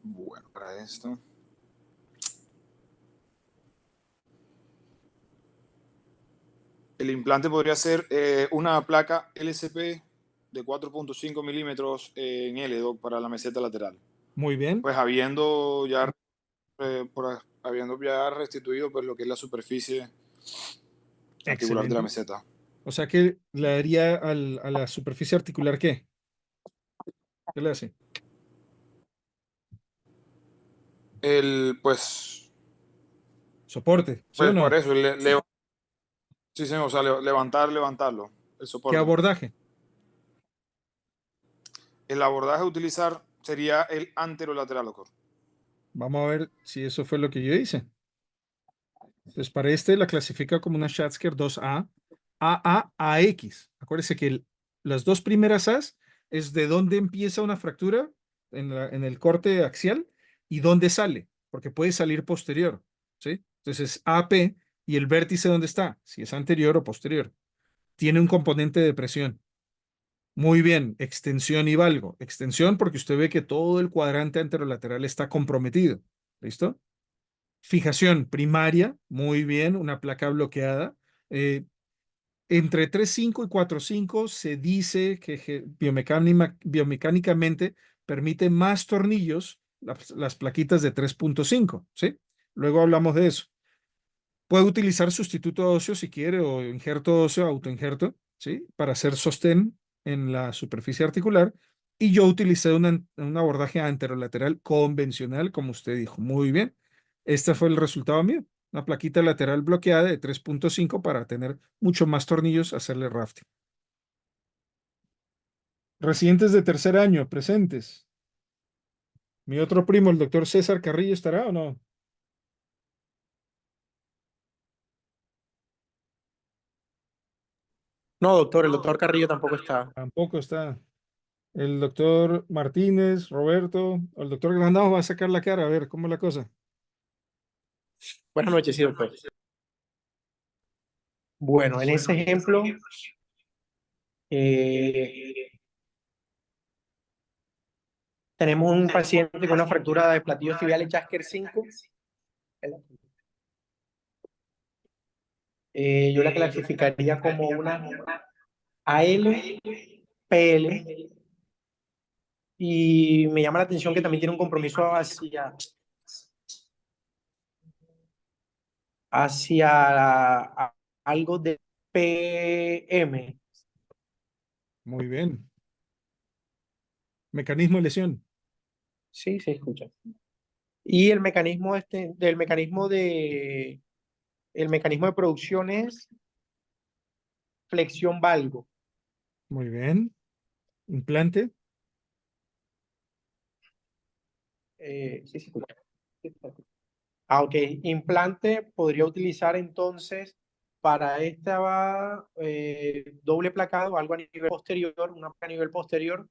Bueno, para esto. El implante podría ser una placa LCP de 4.5 milímetros en L, doc, para la meseta lateral. Muy bien. Pues habiendo ya restituido pues lo que es la superficie articular de la Excelente. meseta. O sea que le daría a la superficie articular ¿qué? ¿Qué le hace? Pues Soporte, ¿sí o por no? eso, sí, señor, o sea, levantarlo, el ¿Qué soporte. abordaje? El abordaje a utilizar sería el anterolateral, doctor. Vamos a ver si eso fue lo que yo hice. Entonces, para este la clasifica como una Schatzker 2A, AAAX. Acuérdese que las dos primeras A's es de dónde empieza una fractura en el corte axial ¿Y dónde sale? Porque puede salir posterior, ¿sí? Entonces, AP y el vértice, ¿dónde está? Si es anterior o posterior. Tiene un componente de presión. Muy bien, extensión y valgo. Extensión porque usted ve que todo el cuadrante anterolateral está comprometido. ¿Listo? Fijación primaria, muy bien, una placa bloqueada. Entre 3.5 y 4.5 se dice que biomecánicamente permite más tornillos las plaquitas de 3.5, ¿sí? Luego hablamos de eso. Puede utilizar sustituto óseo si quiere o injerto óseo, autoinjerto, ¿sí? Para hacer sostén en la superficie articular. Y yo utilicé un abordaje anterolateral convencional, como usted dijo. Muy bien. Este fue el resultado mío. Una plaquita lateral bloqueada de 3.5 para tener mucho más tornillos, hacerle rafting. Residentes de tercer año, presentes. Mi otro primo, el doctor César Carrillo, ¿estará o no? No, doctor, el doctor Carrillo tampoco está. Tampoco está. El doctor Martínez, Roberto, o el doctor Granados va a sacar la cara, a ver cómo es la cosa. Buenas noches, sí, doctor. Bueno, en ese ejemplo, tenemos un paciente con una fractura de platillos tibiales Chasker 5. Yo la clasificaría como una ALPL y me llama la atención que también tiene un compromiso hacia algo de PM. Muy bien. Mecanismo de lesión. Sí, se escucha. Y el mecanismo el mecanismo de producción es flexión valgo. Muy bien. Implante. Sí, se escucha. Ok. Implante podría utilizar entonces para esta doble placado, algo a nivel posterior, una placa a nivel posterior,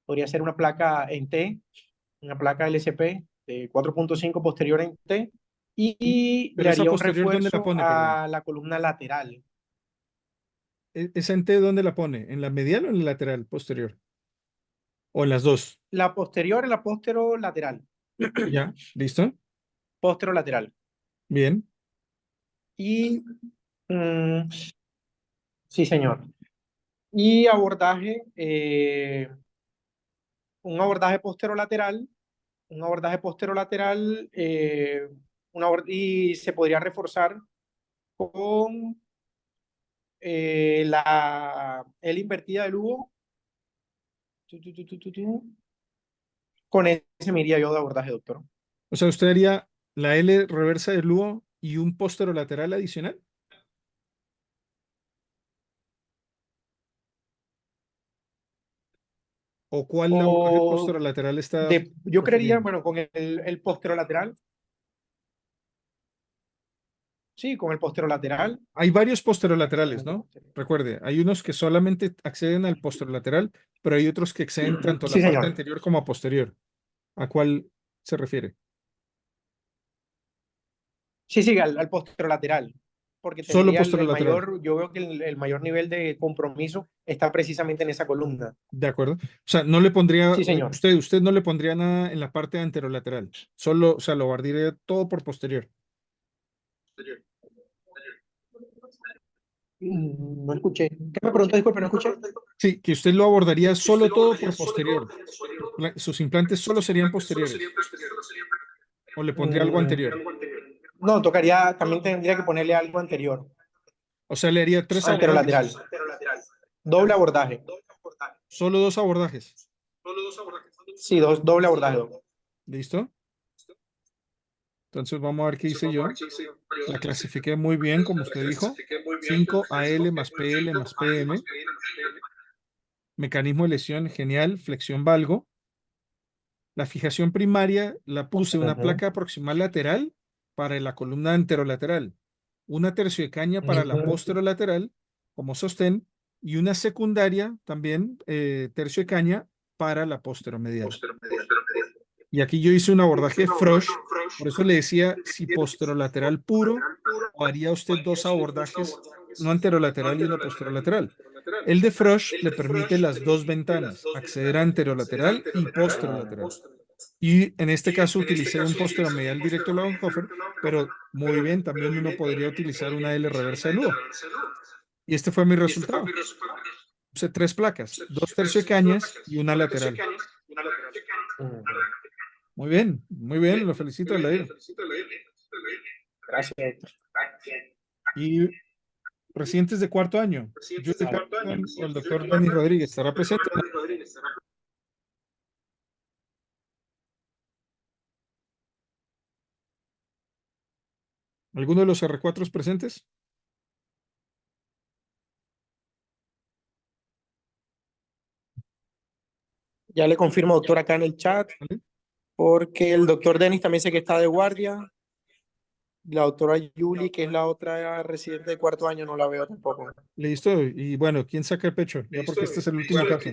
podría ser una placa en T, una placa LCP de 4.5 posterior en T, y Pero le esa haría un posterior, ¿dónde la refuerzo pone, perdón? a la columna lateral. ¿Esa en T dónde la pone? ¿En la medial o en la lateral posterior? ¿O en las dos? La posterior y la posterolateral. Ya, ¿listo? Posterolateral. Bien. Y mm, sí, señor. Y abordaje, un abordaje posterolateral, un abordaje posterolateral, y se podría reforzar con la L invertida del Hugo. Con ese me iría yo de abordaje, doctor. O sea, usted haría la L reversa del lugo y un posterolateral adicional. ¿O cuál abordaje O posterolateral está yo creería, prefiriendo? bueno, con el posterolateral. Sí, con el posterolateral. Hay varios posterolaterales, Solamente ¿no? posterior. Recuerde, hay unos que solamente acceden al posterolateral, pero hay otros que acceden tanto a Sí, la parte señor. anterior como a posterior. ¿A cuál se refiere? Sí, sí, al posterolateral. Porque Solo tendría el posterolateral. mayor, yo veo que el mayor nivel de compromiso está precisamente en esa columna. De acuerdo. O sea, no le pondría, Sí, señor. usted no le pondría nada en la parte anterolateral. Solo, o sea, lo guardaría todo por posterior. No escuché. ¿Qué me preguntó? Disculpe, no escuché. Sí, que usted lo abordaría solo todo por posterior. Sus implantes solo serían posteriores. O le pondría algo anterior. No, tocaría, también tendría que ponerle algo anterior. O sea, le haría 3 abordajes. Anterolateral. Doble abordaje. Solo 2 abordajes. Sí, doble abordaje. ¿Listo? Entonces vamos a ver qué hice yo. La clasifiqué muy bien, como usted dijo. 5 AL más PL más PM. Mecanismo de lesión, genial. Flexión valgo. La fijación primaria la puse una Ujú, placa proximal lateral para la columna anterolateral, una tercio de caña para la ujú, posterolateral como sostén y una secundaria también tercio de caña para la posteromedial. Y aquí yo hice un abordaje Frosch, por eso le decía si posterolateral puro o haría usted dos abordajes, uno anterolateral y uno posterolateral. El de Frosch le permite las dos ventanas, acceder a anterolateral y posterolateral. Y en este caso utilicé un posteromedial directo a Launhofer, pero muy bien, también uno podría utilizar una L reversa de Luo. Y este fue mi resultado. Puse tres placas, dos terciocañas y una lateral. Muy bien, lo felicito, Aldair. Gracias, doctor. Y residentes de cuarto año, Julie Patterson o el doctor Denis Rodríguez, ¿estará presente? ¿Alguno de los R4 presentes? Ya le confirmo, doctor, acá en el chat, ¿Vale? porque el doctor Denis también sé que está de guardia. La doctora Yuli, que es la otra residente de cuarto año, no la veo tampoco. Listo. Y bueno, ¿quién saca el pecho? Ya porque este es el último caso.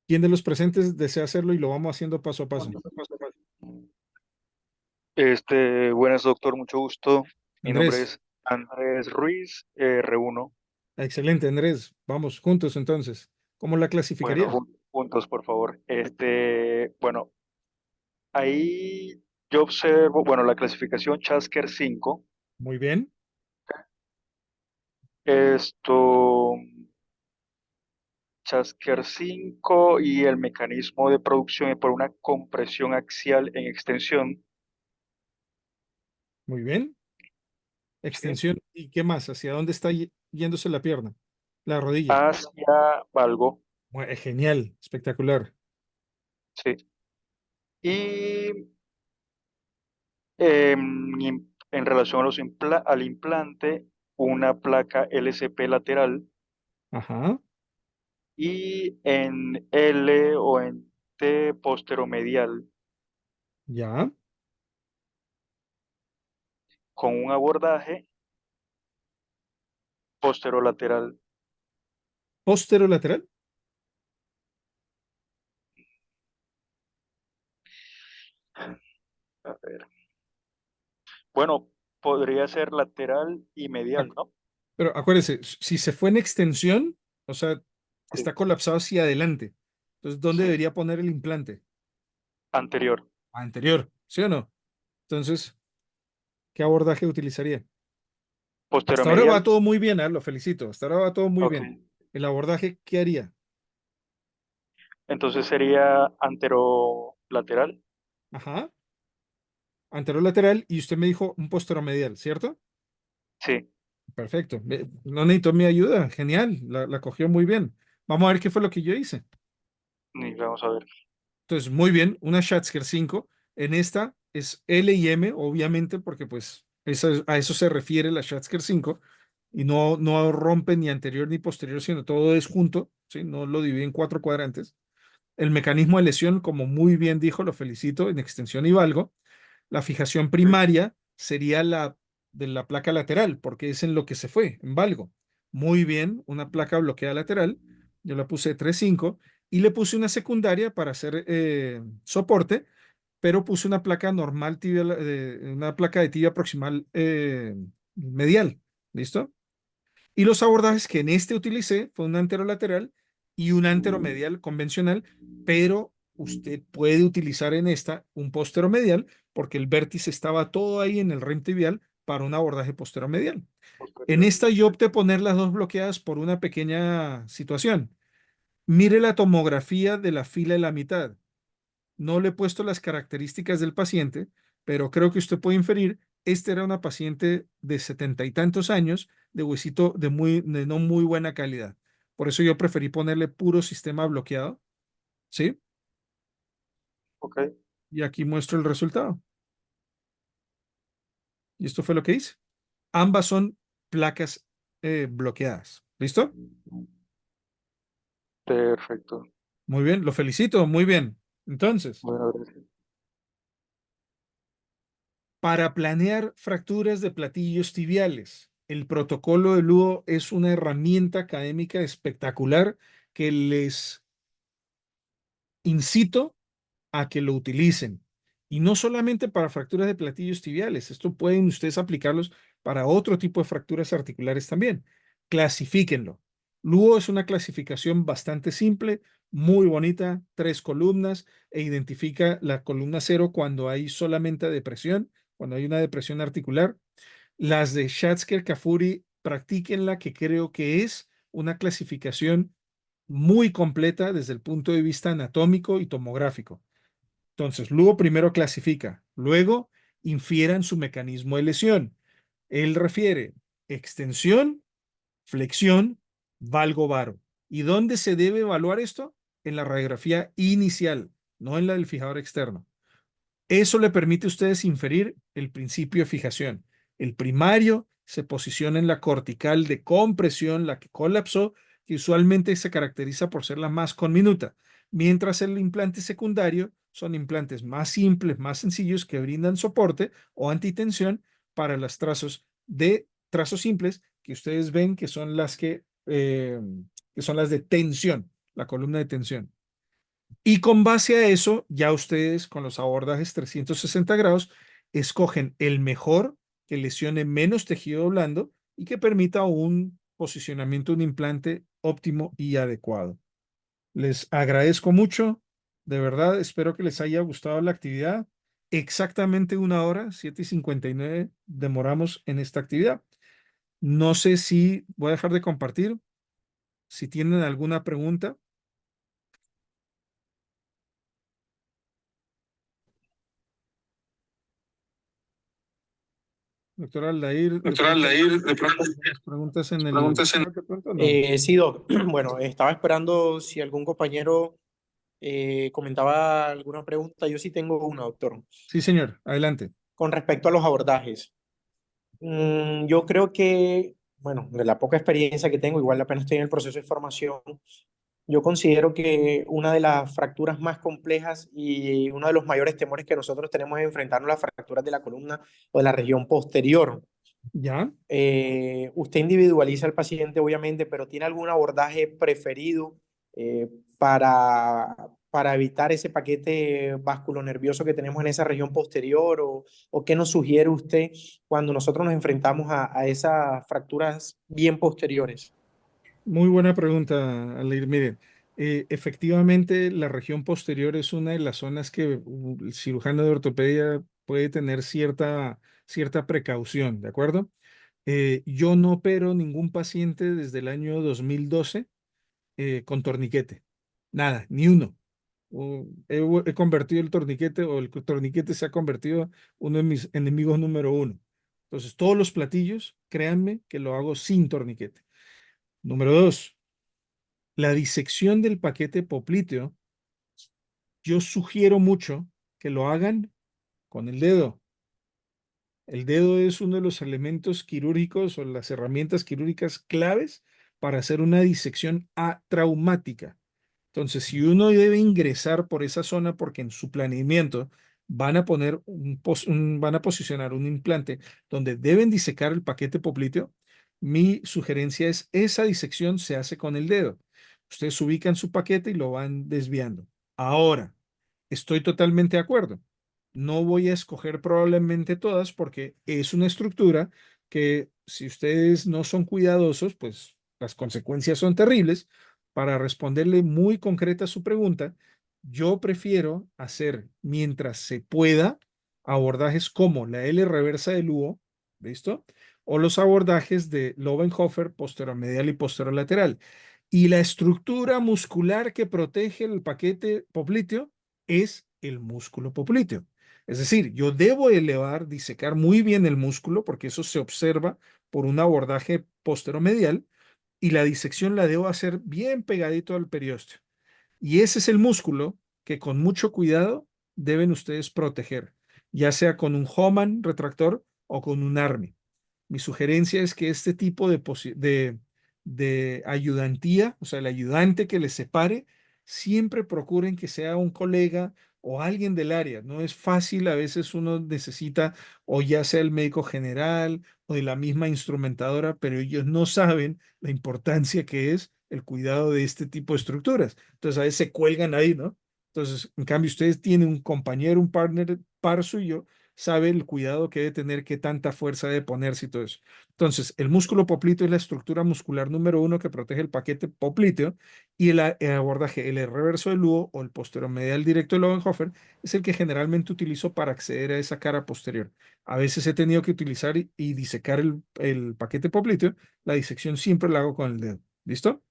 ¿Quién de los presentes desea hacerlo y lo vamos haciendo paso a paso? Buenas, doctor, mucho gusto. Mi nombre Andrés, es Andrés Ruiz, R1. excelente, Andrés. Vamos juntos entonces. ¿Cómo la Bueno, clasificaría? juntos, por favor. Bueno, ahí yo observo, bueno, la clasificación Chasker 5. Muy bien. Esto, Chasker 5 y el mecanismo de producción es por una compresión axial en extensión. Muy bien. ¿Sí? Extensión. ¿Y qué más? ¿Hacia dónde está yéndose la pierna? La rodilla. Hacia valgo, Genial, espectacular. sí. Y en relación a al implante, una placa LCP lateral Ajá, y en L o en T posteromedial ya. con un abordaje posterolateral. Posterolateral. A ver. Bueno, podría ser lateral y medial, Ac- ¿no? Pero acuérdese, si se fue en extensión, o sea, Sí, está colapsado hacia adelante. Entonces, ¿dónde sí. debería poner el implante? Anterior, Anterior, ¿sí o no? Entonces, ¿qué abordaje utilizaría? Hasta ahora va posteromedial. todo muy bien, lo felicito. Hasta ahora va todo muy Ok. bien. El abordaje, ¿qué haría? Entonces sería anterolateral. Ajá, anterolateral y usted me dijo un posteromedial, ¿cierto? Sí, Perfecto. No necesito mi ayuda. Genial. La cogió muy bien. Vamos a ver qué fue lo que yo hice. y vamos a ver. Entonces, muy bien. Una Schatzker 5. En esta es L y M, obviamente, porque pues a eso se refiere la Schatzker 5. Y no rompe ni anterior ni posterior, sino todo es junto. ¿Sí? No lo divide en cuatro cuadrantes. El mecanismo de lesión, como muy bien dijo, lo felicito, en extensión y valgo. La fijación primaria sería la de la placa lateral, porque es en lo que se fue, en valgo. Muy bien, una placa bloqueada lateral. Yo la puse 3,5 y le puse una secundaria para hacer soporte, pero puse una placa normal, tibia, una placa de tibia proximal medial. ¿Listo? Y los abordajes que en este utilicé fue un anterolateral y un anteromedial convencional, pero usted puede utilizar en esta un posteromedial porque el vértice estaba todo ahí en el REM tibial para un abordaje posteromedial. En Posterior. esta yo opté poner las dos bloqueadas por una pequeña situación. Mire la tomografía de la fila de la mitad. No le he puesto las características del paciente, pero creo que usted puede inferir, esta era una paciente de 70 y tantos años, de huesito de no muy buena calidad. Por eso yo preferí ponerle puro sistema bloqueado, ¿sí? Ok, Y aquí muestro el resultado. Y esto fue lo que hice. Ambas son placas bloqueadas. ¿Listo? perfecto. Muy bien, lo felicito, muy bien. Entonces, Bueno, gracias. para planear fracturas de platillos tibiales, El protocolo de Luo es una herramienta académica espectacular que les incito a que lo utilicen. Y no solamente para fracturas de platillos tibiales, esto pueden ustedes aplicarlos para otro tipo de fracturas articulares también. Clasifíquenlo. Luo es una clasificación bastante simple, muy bonita, 3 columnas, e identifica la columna 0 cuando hay solamente depresión, cuando hay una depresión articular. Las de Schatzker-Kafuri, practíquenla, que creo que es una clasificación muy completa desde el punto de vista anatómico y tomográfico. Entonces, luego primero clasifica, luego infieran su mecanismo de lesión. Él refiere extensión, flexión, valgo varo. ¿Y dónde se debe evaluar esto? En la radiografía inicial, no en la del fijador externo. Eso le permite a ustedes inferir el principio de fijación. El primario se posiciona en la cortical de compresión, la que colapsó, que usualmente se caracteriza por ser la más conminuta, mientras el implante secundario son implantes más simples, más sencillos, que brindan soporte o antitensión para los trazos simples que ustedes ven que son que son las de tensión, la columna de tensión. Y con base a eso, ya ustedes con los abordajes 360 grados escogen el mejor que lesione menos tejido blando y que permita un posicionamiento de un implante óptimo y adecuado. Les agradezco mucho, de verdad, espero que les haya gustado la actividad. Exactamente 1 hora, 7:59 demoramos en esta actividad. No sé si voy a dejar de compartir. Si tienen alguna pregunta. Doctor Aldair, las preguntas en el chat, de pronto, no. Sí, Doc. Bueno, estaba esperando si algún compañero comentaba alguna pregunta. Yo sí tengo una, doctor. Sí, señor, adelante. Con respecto a los abordajes. Yo creo que, bueno, de la poca experiencia que tengo, igual apenas estoy en el proceso de formación, yo considero que una de las fracturas más complejas y uno de los mayores temores que nosotros tenemos es enfrentarnos a las fracturas de la columna o de la región posterior. ¿Ya? Usted individualiza al paciente, obviamente, pero ¿tiene algún abordaje preferido eh, para evitar ese paquete vasculonervioso que tenemos en esa región posterior? ¿O qué nos sugiere usted cuando nosotros nos enfrentamos a esas fracturas bien posteriores? Muy buena pregunta, Aldair. Miren, efectivamente, la región posterior es una de las zonas que el cirujano de ortopedia puede tener cierta precaución, ¿de acuerdo? Yo no opero ningún paciente desde el año 2012 con torniquete. Nada, ni uno. He convertido el torniquete, o el torniquete se ha convertido uno de mis enemigos número uno. Entonces, todos los platillos, créanme que lo hago sin torniquete. Número 2, la disección del paquete popliteo. Yo sugiero mucho que lo hagan con el dedo. El dedo es uno de los elementos quirúrgicos o las herramientas quirúrgicas claves para hacer una disección atraumática. Entonces, si uno debe ingresar por esa zona porque en su planeamiento van a poner van a posicionar un implante donde deben disecar el paquete popliteo, mi sugerencia es esa disección se hace con el dedo. Ustedes ubican su paquete y lo van desviando. Ahora, estoy totalmente de acuerdo. No voy a escoger probablemente todas porque es una estructura que si ustedes no son cuidadosos, pues las consecuencias son terribles. Para responderle muy concreta a su pregunta, yo prefiero hacer, mientras se pueda, abordajes como la L reversa de Luo, ¿listo? O los abordajes de Lobenhofer posteromedial y posterolateral. Y la estructura muscular que protege el paquete popliteo es el músculo popliteo. Es decir, yo debo elevar, disecar muy bien el músculo porque eso se observa por un abordaje posteromedial y la disección la debo hacer bien pegadito al periósteo. Y ese es el músculo que con mucho cuidado deben ustedes proteger, ya sea con un Hohmann retractor o con un ARMI. Mi sugerencia es que este tipo de ayudantía, o sea, el ayudante que les separe, siempre procuren que sea un colega o alguien del área. No es fácil, a veces uno necesita o ya sea el médico general o de la misma instrumentadora, pero ellos no saben la importancia que es el cuidado de este tipo de estructuras. Entonces a veces se cuelgan ahí, ¿no? Entonces, en cambio, ustedes tienen un compañero, un partner par suyo, sabe el cuidado que debe tener, qué tanta fuerza debe ponerse y todo eso. Entonces, el músculo popliteo es la estructura muscular número uno que protege el paquete popliteo y el abordaje, el reverso del ludo o el posteromedial directo del Oberhofer es el que generalmente utilizo para acceder a esa cara posterior. A veces he tenido que utilizar y disecar el paquete popliteo. La disección siempre la hago con el dedo. ¿Listo?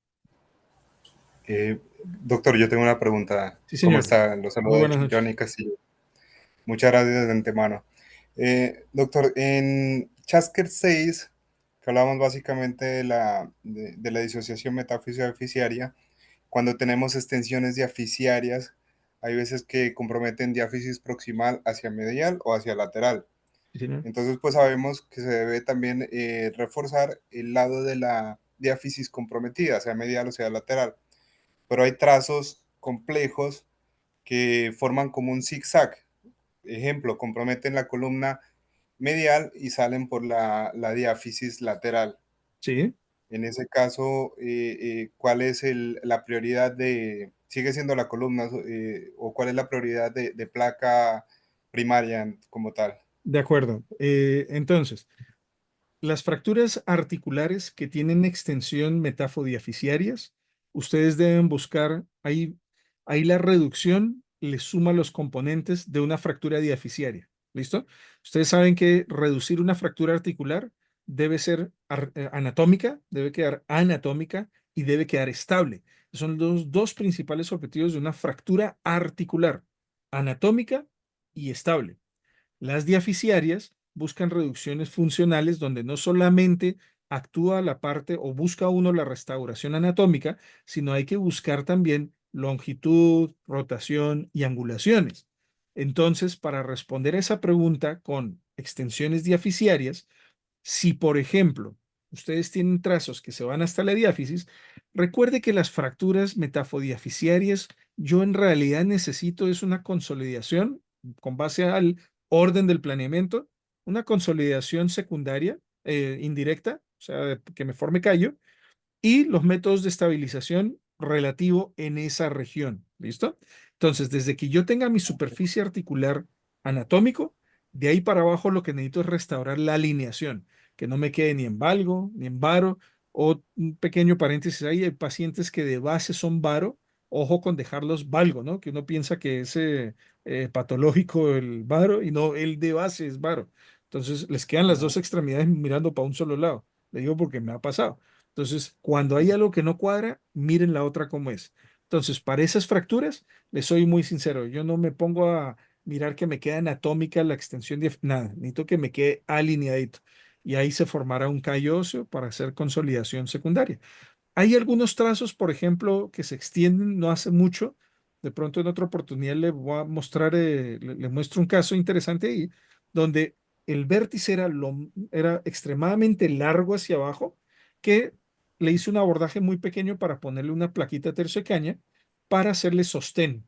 Doctor, yo tengo una pregunta. Sí, ¿Cómo señor. está? Lo Muy saludo buenas Johnny noches. Castillo. Muchas gracias de antemano. Doctor, en Chasker 6, que hablamos básicamente de la disociación metafisio-diafisiaria, cuando tenemos extensiones diafisiarias, hay veces que comprometen diáfisis proximal hacia medial o hacia lateral. Sí, señor. Entonces, pues sabemos que se debe también reforzar el lado de la diáfisis comprometida, sea medial o sea lateral. Pero hay trazos complejos que forman como un zigzag. Ejemplo, comprometen la columna medial y salen por la diáfisis lateral. Sí. En ese caso, ¿cuál es la prioridad sigue siendo la columna o cuál es la prioridad de placa primaria como tal? De acuerdo. Entonces, las fracturas articulares que tienen extensión metafodiafisiarias, ustedes deben buscar ahí la reducción le suma los componentes de una fractura diafisiaria. ¿Listo? Ustedes saben que reducir una fractura articular debe ser anatómica, debe quedar anatómica y debe quedar estable. Son los dos principales objetivos de una fractura articular, anatómica y estable. Las diafisiarias buscan reducciones funcionales donde no solamente actúa la parte o busca uno la restauración anatómica, sino hay que buscar también longitud, rotación y angulaciones. Entonces, para responder a esa pregunta con extensiones diafisiarias, si, por ejemplo, ustedes tienen trazos que se van hasta la diáfisis, recuerde que las fracturas metafodiafisiarias, yo en realidad necesito es una consolidación con base al orden del planeamiento, una consolidación secundaria, indirecta, o sea, que me forme callo, y los métodos de estabilización relativo en esa región. ¿Listo? Entonces, desde que yo tenga mi superficie articular anatómico, de ahí para abajo lo que necesito es restaurar la alineación, que no me quede ni en valgo, ni en varo, o un pequeño paréntesis ahí, hay pacientes que de base son varo, ojo con dejarlos valgo, ¿no? Que uno piensa que es patológico el varo y no, el de base es varo. Entonces, les quedan las dos extremidades mirando para un solo lado. Le digo porque me ha pasado. Entonces, cuando hay algo que no cuadra, miren la otra como es. Entonces, para esas fracturas, les soy muy sincero, yo no me pongo a mirar que me queda anatómica la extensión de nada, necesito que me quede alineadito. Y ahí se formará un callo óseo para hacer consolidación secundaria. Hay algunos trazos, por ejemplo, que se extienden no hace mucho. De pronto en otra oportunidad le voy a mostrar, le muestro un caso interesante ahí, donde el vértice era extremadamente largo hacia abajo, que le hice un abordaje muy pequeño para ponerle una plaquita terciocaña para hacerle sostén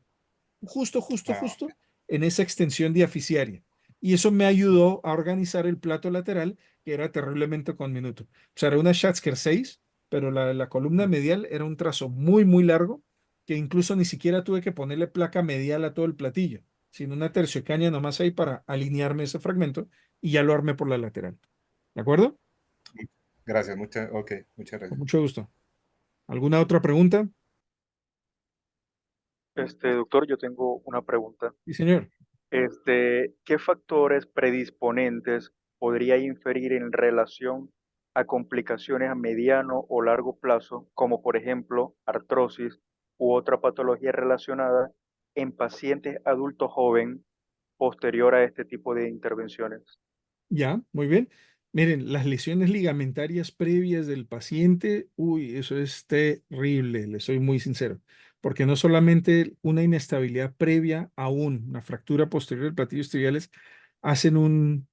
Ah, justo en esa extensión diafisiaria. Y eso me ayudó a organizar el plato lateral, que era terriblemente conminuto. O sea, era una Schatzker 6, pero la columna medial era un trazo muy, muy largo, que incluso ni siquiera tuve que ponerle placa medial a todo el platillo, sino una terciocaña nomás ahí para alinearme ese fragmento y ya lo armé por la lateral. ¿De acuerdo? gracias, ok, muchas Con gracias. mucho gusto. ¿Alguna otra pregunta? Doctor, yo tengo una pregunta. Sí, señor. ¿Qué factores predisponentes podría inferir en relación a complicaciones a mediano o largo plazo, como por ejemplo artrosis u otra patología relacionada en pacientes adultos joven posterior a este tipo de intervenciones? Ya, muy bien. Miren, las lesiones ligamentarias previas del paciente, uy, eso es terrible, le soy muy sincero, porque no solamente una inestabilidad previa a una fractura posterior del platillo tibiales hacen un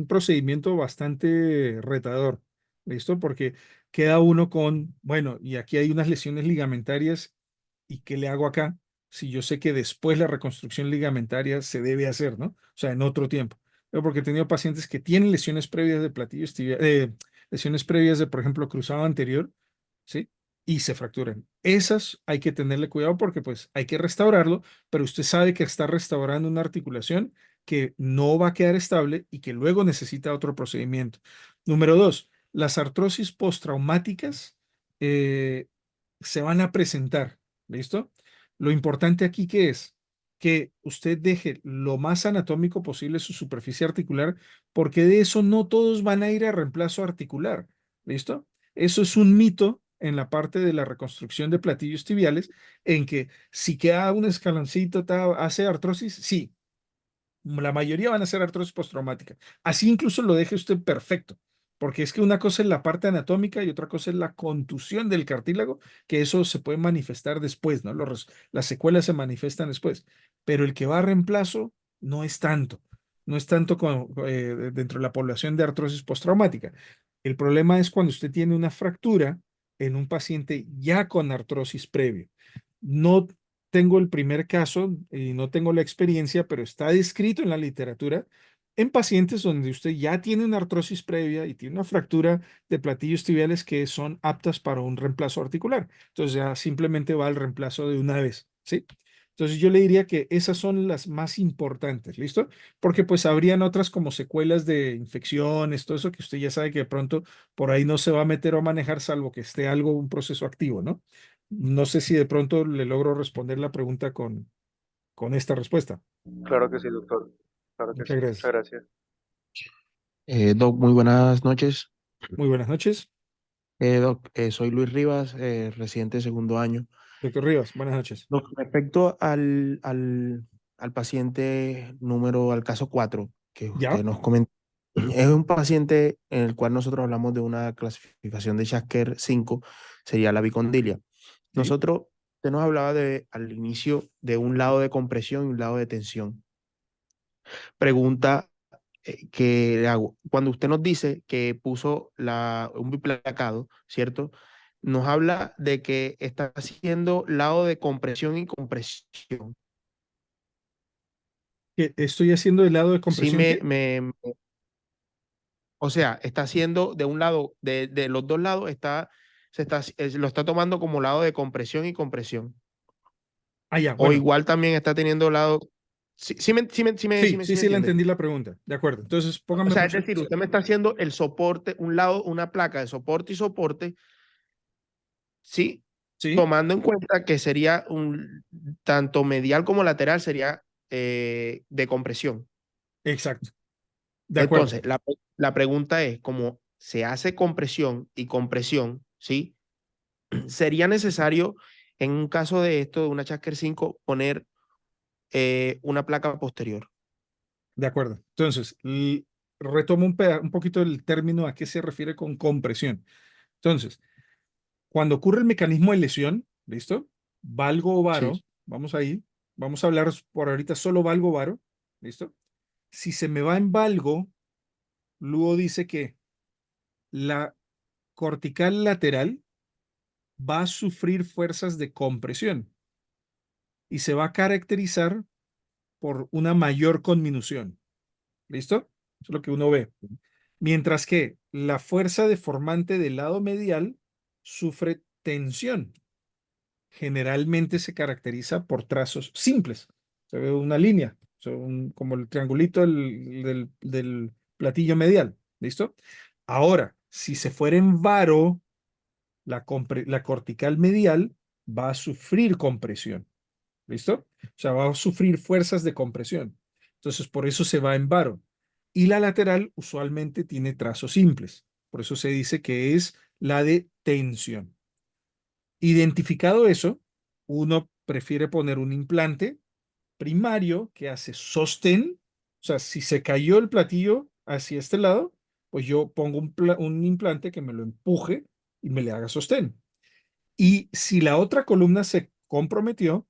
procedimiento bastante retador, ¿listo? Porque queda uno con, bueno, y aquí hay unas lesiones ligamentarias, ¿y qué le hago acá? si yo sé que después la reconstrucción ligamentaria se debe hacer, ¿no? O sea, en otro tiempo. Pero porque he tenido pacientes que tienen lesiones previas de platillos lesiones previas de, por ejemplo, cruzado anterior, ¿sí? Y se fracturan. Esas hay que tenerle cuidado porque pues hay que restaurarlo, pero usted sabe que está restaurando una articulación que no va a quedar estable y que luego necesita otro procedimiento. Número dos, las artrosis postraumáticas eh, se van a presentar, ¿listo? Lo importante aquí que es que usted deje lo más anatómico posible su superficie articular, porque de eso no todos van a ir a reemplazo articular, ¿listo? Eso es un mito en la parte de la reconstrucción de platillos tibiales, en que si queda un escaloncito, hace artrosis, sí, la mayoría van a ser artrosis postraumática. Así incluso lo deje usted perfecto, porque es que una cosa es la parte anatómica y otra cosa es la contusión del cartílago, que eso se puede manifestar después, ¿no? Las secuelas se manifiestan después, pero el que va a reemplazo no es tanto, no es tanto dentro de la población de artrosis postraumática. El problema es cuando usted tiene una fractura en un paciente ya con artrosis previo. No tengo el primer caso y no tengo la experiencia, pero está descrito en la literatura en pacientes donde usted ya tiene una artrosis previa y tiene una fractura de platillos tibiales que son aptas para un reemplazo articular. Entonces ya simplemente va al reemplazo de una vez, ¿sí? Entonces yo le diría que esas son las más importantes, ¿listo? Porque pues habrían otras como secuelas de infecciones, todo eso que usted ya sabe que de pronto por ahí no se va a meter o a manejar salvo que esté algo, un proceso activo, ¿no? No sé si de pronto le logro responder la pregunta con esta respuesta. Claro que sí, doctor. Claro que Muchas sí. Muchas gracias. gracias. Doc, muy buenas noches. Muy buenas noches. Doc, soy Luis Rivas, residente de segundo año. Doctor Rivas, buenas noches. Doc, respecto al paciente al caso 4 que usted ¿Ya? nos comentó, es un paciente en el cual nosotros hablamos de una clasificación de Shasker 5, sería la bicondilia. Sí. Usted nos hablaba al inicio de un lado de compresión y un lado de tensión. Pregunta que le hago. Cuando usted nos dice que puso un biplacado, ¿cierto? Nos habla de que está haciendo lado de compresión y compresión. ¿Qué estoy haciendo del lado de Sí, compresión qué? o sea, está haciendo de un lado, de los dos lados, lo está tomando como lado de compresión y compresión. Ah, ya, O bueno. igual también está teniendo lado. Sí, Sí me la entiende. entendí la pregunta. De acuerdo. Entonces, O póngame sea, es mucho. decir, usted me está haciendo el soporte, un lado, una placa de soporte y soporte, ¿sí? Sí, Tomando en cuenta que sería tanto medial como lateral sería de compresión. exacto. De acuerdo. Entonces, la pregunta es, como se hace compresión y compresión, ¿sí? ¿Sería necesario, en un caso de esto, de una Chasker 5, poner una placa posterior? De acuerdo. Entonces, retomo un poquito el término a qué se refiere con compresión. Entonces, cuando ocurre el mecanismo de lesión, ¿listo? Valgo o Sí, varo, vamos ahí, vamos a hablar por ahorita solo valgo o varo, ¿listo? Si se me va en valgo, luego dice que la cortical lateral va a sufrir fuerzas de compresión y se va a caracterizar por una mayor conminución, ¿listo? Eso es lo que uno ve. Mientras que la fuerza deformante del lado medial sufre tensión. Generalmente se caracteriza por trazos simples. Se ve una línea, como el triangulito del platillo medial. ¿Listo? Ahora, si se fuera en varo, la cortical medial va a sufrir compresión. ¿Listo? O sea, va a sufrir fuerzas de compresión. Entonces, por eso se va en varo. Y la lateral usualmente tiene trazos simples. Por eso se dice que es la de tensión. Identificado eso, uno prefiere poner un implante primario que hace sostén. O sea, si se cayó el platillo hacia este lado, pues yo pongo un implante que me lo empuje y me le haga sostén. Y si la otra columna se comprometió,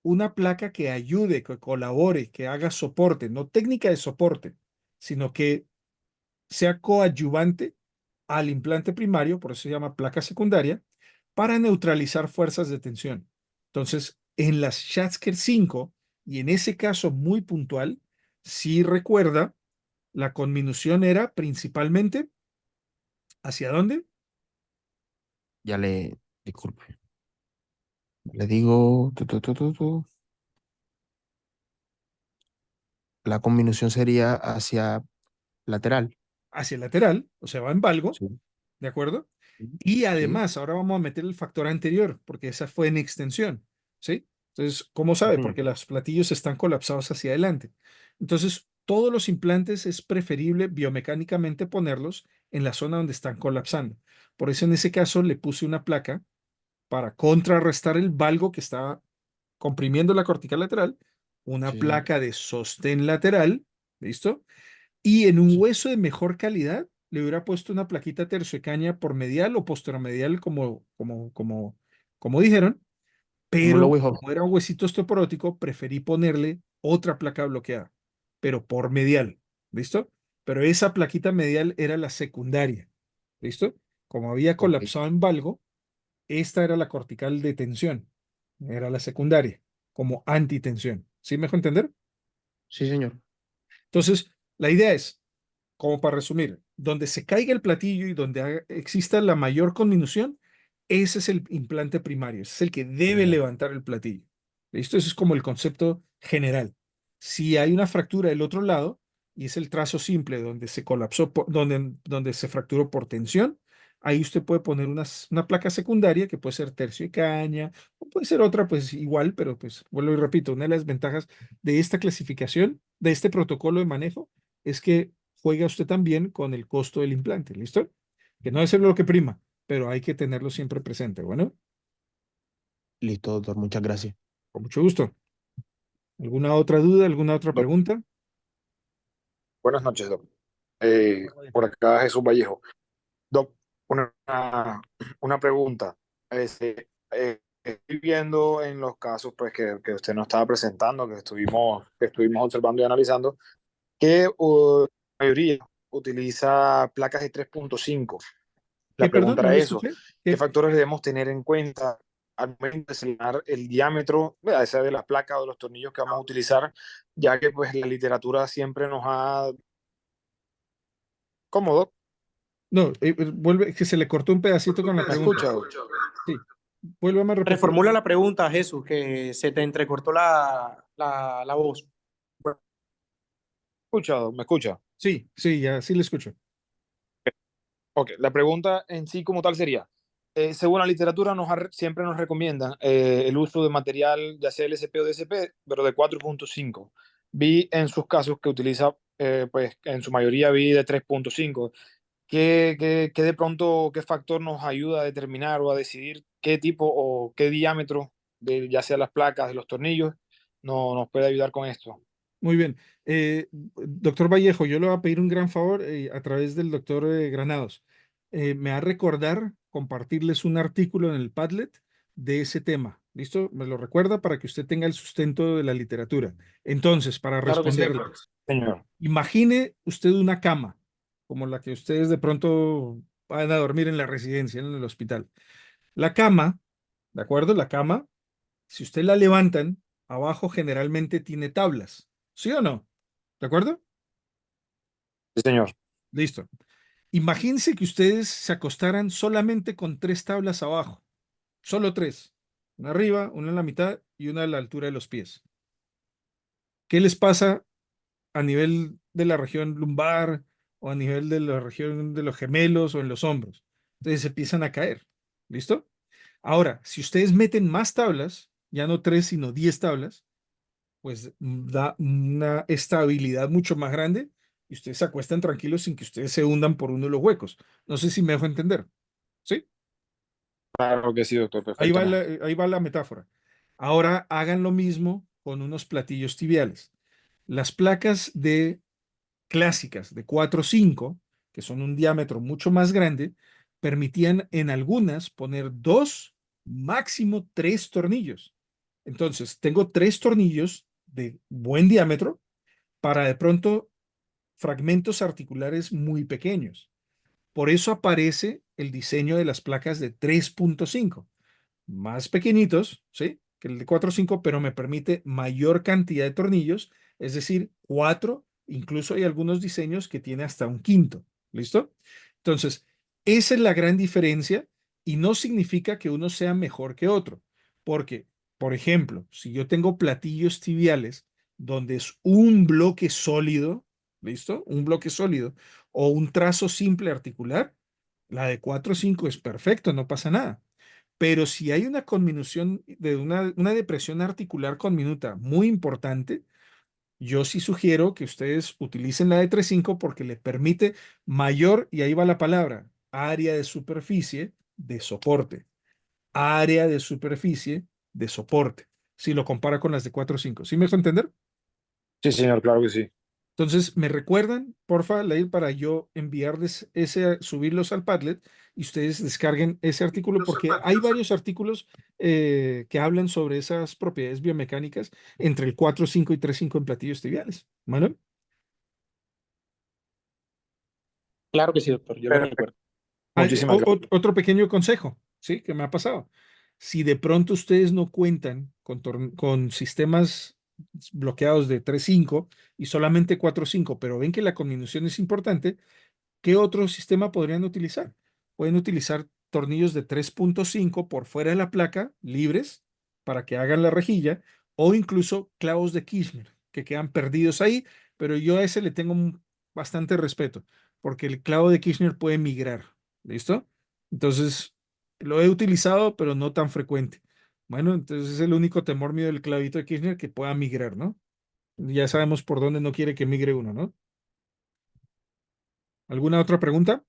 una placa que ayude, que colabore, que haga soporte, no técnica de soporte, sino que sea coadyuvante al implante primario, por eso se llama placa secundaria, para neutralizar fuerzas de tensión. Entonces, En las Schatzker 5, y en ese caso muy puntual, si recuerda, la conminución era principalmente ¿hacia dónde? Ya disculpe, le digo, la combinación sería hacia lateral. Hacia el lateral, o sea, va en valgo, Sí, ¿de acuerdo? sí, Y sí. además, ahora vamos a meter el factor anterior, porque esa fue en extensión, ¿sí? Entonces, ¿cómo sabe? Ujú. Porque los platillos están colapsados hacia adelante. Entonces, todos los implantes es preferible biomecánicamente ponerlos en la zona donde están colapsando. Por eso, en ese caso, le puse una placa para contrarrestar el valgo que está comprimiendo la cortical lateral, una Sí, señor. placa de sostén lateral, ¿listo? Y en un Sí. hueso de mejor calidad le hubiera puesto una plaquita terciocaña por medial o posteromedial, como dijeron, Como lo pero Hub. como era un huesito osteoporótico, preferí ponerle otra placa bloqueada, pero por medial, ¿listo? Pero esa plaquita medial era la secundaria, ¿listo? Como había Ok. colapsado en valgo, esta era la cortical de tensión, era la secundaria, como antitensión. ¿Sí me dejó entender? Sí, señor. Entonces, la idea es, como para resumir, donde se caiga el platillo y donde exista la mayor conminución, ese es el implante primario, ese es el que debe levantar el platillo. ¿Listo? Eso es como el concepto general. Si hay una fractura del otro lado, y es el trazo simple donde se colapsó, donde se fracturó por tensión, ahí usted puede poner una placa secundaria que puede ser tercio y caña, o puede ser otra, pues igual, pero pues vuelvo y repito, una de las ventajas de esta clasificación, de este protocolo de manejo, es que juega usted también con el costo del implante, ¿listo? Que no es lo que prima, pero hay que tenerlo siempre presente. Bueno, Listo, doctor. Muchas gracias. con mucho gusto. ¿Alguna otra duda, alguna otra Doc, pregunta? buenas noches, Doc. Por acá Jesús Vallejo. Doc, una pregunta. Estoy viendo en los casos pues, que usted nos estaba presentando, que estuvimos observando y analizando, que la mayoría utiliza placas de 3.5. ¿Qué, La perdón? pregunta No era le eso. escuché. ¿Qué ¿Qué? factores debemos tener en cuenta al momento de seleccionar el diámetro, ya sea de las placas o de los tornillos que vamos a utilizar? Ya que pues la literatura siempre nos ha cómodo. No, vuelve, que se le cortó un pedacito con la ¿Me pregunta. escucha? Sí, vuélvame a repetir. Reformula la pregunta, Jesús, que se te entrecortó la voz. ¿Me escucha? Sí, sí, ya sí le escucho. Ok, la pregunta en sí como tal sería, según la literatura siempre nos recomiendan el uso de material, ya sea LSP o DSP, pero de 4.5. Vi en sus casos que utiliza, pues en su mayoría vi de 3.5. ¿Qué de pronto, qué factor nos ayuda a determinar o a decidir qué tipo o qué diámetro de ya sea las placas, de los tornillos, no, nos puede ayudar con esto? Muy bien. Doctor Vallejo, yo le voy a pedir un gran favor a través del doctor Granados. Me va a recordar compartirles un artículo en el Padlet de ese tema. ¿Listo? Me lo recuerda para que usted tenga el sustento de la literatura. Entonces, para Claro que sí, responderle, doctor. Señor. imagine usted una cama, como la que ustedes de pronto van a dormir en la residencia, en el hospital. La cama, ¿de acuerdo? La cama, si usted la levantan, abajo generalmente tiene tablas. ¿Sí o no? ¿De acuerdo? Sí, señor. Listo. Imagínense que ustedes se acostaran solamente con tres tablas abajo. Solo tres. Una arriba, una en la mitad y una a la altura de los pies. ¿Qué les pasa a nivel de la región lumbar o a nivel de la región de los gemelos o en los hombros? Entonces se empiezan a caer. ¿Listo? Ahora, si ustedes meten más tablas, ya no tres, sino 10 tablas, pues da una estabilidad mucho más grande y ustedes se acuestan tranquilos sin que ustedes se hundan por uno de los huecos. No sé si me dejo entender. ¿Sí? Claro que sí, doctor, perfectamente. Ahí va la metáfora. Ahora hagan lo mismo con unos platillos tibiales. Las placas de clásicas de 4 o 5, que son un diámetro mucho más grande, permitían en algunas poner 2, máximo 3 tornillos. Entonces, tengo 3 tornillos de buen diámetro para de pronto fragmentos articulares muy pequeños. Por eso aparece el diseño de las placas de 3.5 más pequeñitos, ¿sí? que el de 4.5, pero me permite mayor cantidad de tornillos, es decir, 4, incluso hay algunos diseños que tiene hasta un quinto. ¿Listo? Entonces, esa es la gran diferencia y no significa que uno sea mejor que otro, porque, por ejemplo, si yo tengo platillos tibiales donde es un bloque sólido, ¿listo? Un bloque sólido o un trazo simple articular, la de 4.5 es perfecto, no pasa nada. Pero si hay una conminución de una depresión articular conminuta muy importante, yo sí sugiero que ustedes utilicen la de 3.5 porque le permite mayor, y ahí va la palabra, área de superficie de soporte. Área de superficie de soporte. Si lo compara con las de 4.5. ¿Sí me dejo entender? Sí, señor, claro que sí. Entonces, ¿me recuerdan, porfa, Lair, para yo enviarles subirlos al Padlet y ustedes descarguen ese artículo? Porque hay varios artículos que hablan sobre esas propiedades biomecánicas entre el 4.5 y 3.5 en platillos tibiales. ¿Vale? Claro que sí, doctor, yo lo Perfecto. recuerdo. Muchísimas gracias. Otro pequeño consejo, ¿sí? Que me ha pasado. Si de pronto ustedes no cuentan con sistemas bloqueados de 3.5 y solamente 4.5, pero ven que la conminución es importante, ¿qué otro sistema podrían utilizar? Pueden utilizar tornillos de 3.5 por fuera de la placa, libres, para que hagan la rejilla, o incluso clavos de Kirchner, que quedan perdidos ahí, pero yo a ese le tengo bastante respeto, porque el clavo de Kirchner puede migrar. ¿Listo? Entonces, lo he utilizado, pero no tan frecuente. Bueno, entonces es el único temor mío del clavito de Kirchner que pueda migrar, ¿no? Ya sabemos por dónde no quiere que migre uno, ¿no? ¿Alguna otra pregunta?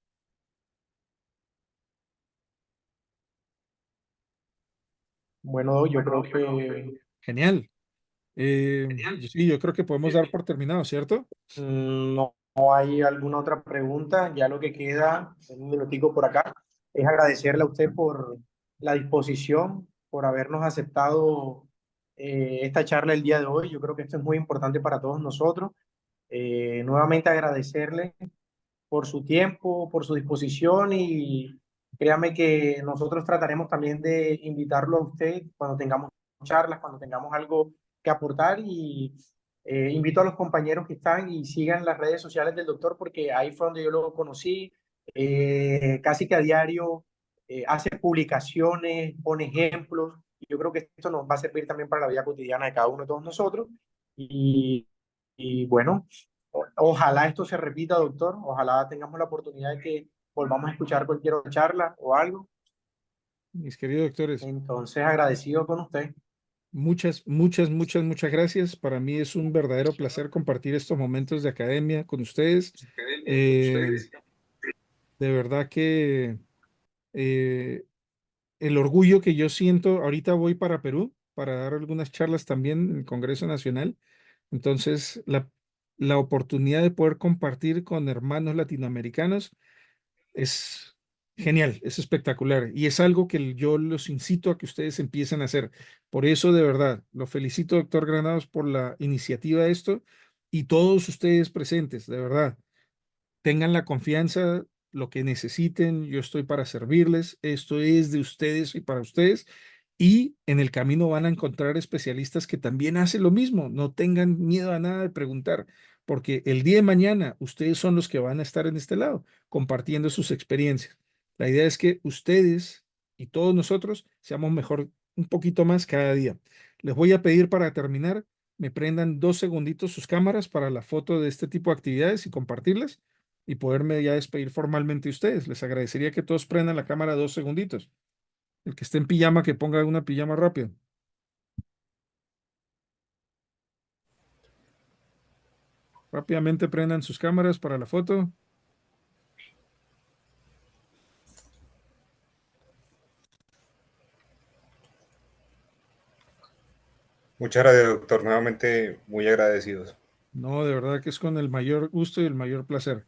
Bueno, yo creo que Genial. Sí, yo creo que podemos dar por terminado, ¿cierto? no hay alguna otra pregunta. Ya lo que queda, en un minutico por acá, es agradecerle a usted por la disposición, por habernos aceptado esta charla el día de hoy. Yo creo que esto es muy importante para todos nosotros. Nuevamente agradecerle por su tiempo, por su disposición y créame que nosotros trataremos también de invitarlo a usted cuando tengamos charlas, cuando tengamos algo que aportar y invito a los compañeros que están y sigan las redes sociales del doctor porque ahí fue donde yo lo conocí, casi que a diario hace publicaciones, pone ejemplos y yo creo que esto nos va a servir también para la vida cotidiana de cada uno de todos nosotros y bueno. Ojalá esto se repita, doctor. Ojalá tengamos la oportunidad de que volvamos a escuchar cualquier otra charla o algo. Mis queridos doctores, Entonces, agradecido con usted. muchas gracias. Para mí es un verdadero placer compartir estos momentos de academia con ustedes. Eh, de verdad que eh, el orgullo que yo siento, ahorita voy para Perú para dar algunas charlas también en el Congreso Nacional. Entonces, la oportunidad de poder compartir con hermanos latinoamericanos es genial, es espectacular y es algo que yo los incito a que ustedes empiecen a hacer. Por eso, de verdad, lo felicito, doctor Granados, por la iniciativa de esto y todos ustedes presentes, de verdad, tengan la confianza, lo que necesiten, yo estoy para servirles, esto es de ustedes y para ustedes. Y en el camino van a encontrar especialistas que también hacen lo mismo. No tengan miedo a nada de preguntar, porque el día de mañana ustedes son los que van a estar en este lado, compartiendo sus experiencias. La idea es que ustedes y todos nosotros seamos mejor un poquito más cada día. Les voy a pedir para terminar, me prendan 2 segunditos sus cámaras para la foto de este tipo de actividades y compartirlas y poderme ya despedir formalmente de ustedes. Les agradecería que todos prendan la cámara 2 segunditos. El que esté en pijama, que ponga una pijama rápido. Rápidamente prendan sus cámaras para la foto. Muchas gracias, doctor. Nuevamente, muy agradecidos. No, de verdad que es con el mayor gusto y el mayor placer.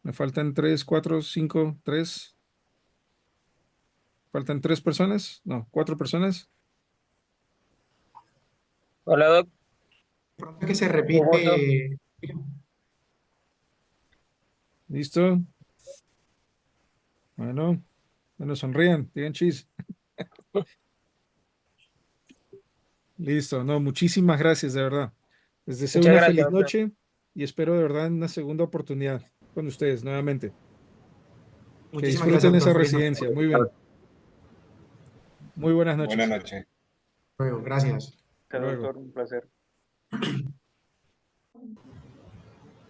Me faltan 3, 4, 5, 3. ¿Faltan 3 personas? No, 4 personas. Hola, Doc. Pronto que se Mucho gusto. repite. ¿Listo? Bueno, sonrían, digan chis. Listo, no, muchísimas gracias, de verdad. Les deseo Muchas una gracias, feliz doctor. noche y espero de verdad una segunda oportunidad con ustedes nuevamente. Que Muchísimas disfruten gracias, esa doctor. Feliz noche. residencia. Muy bien. Muy buenas Buenas noches. noches. Luego, gracias. Hasta luego. Doctor, un placer.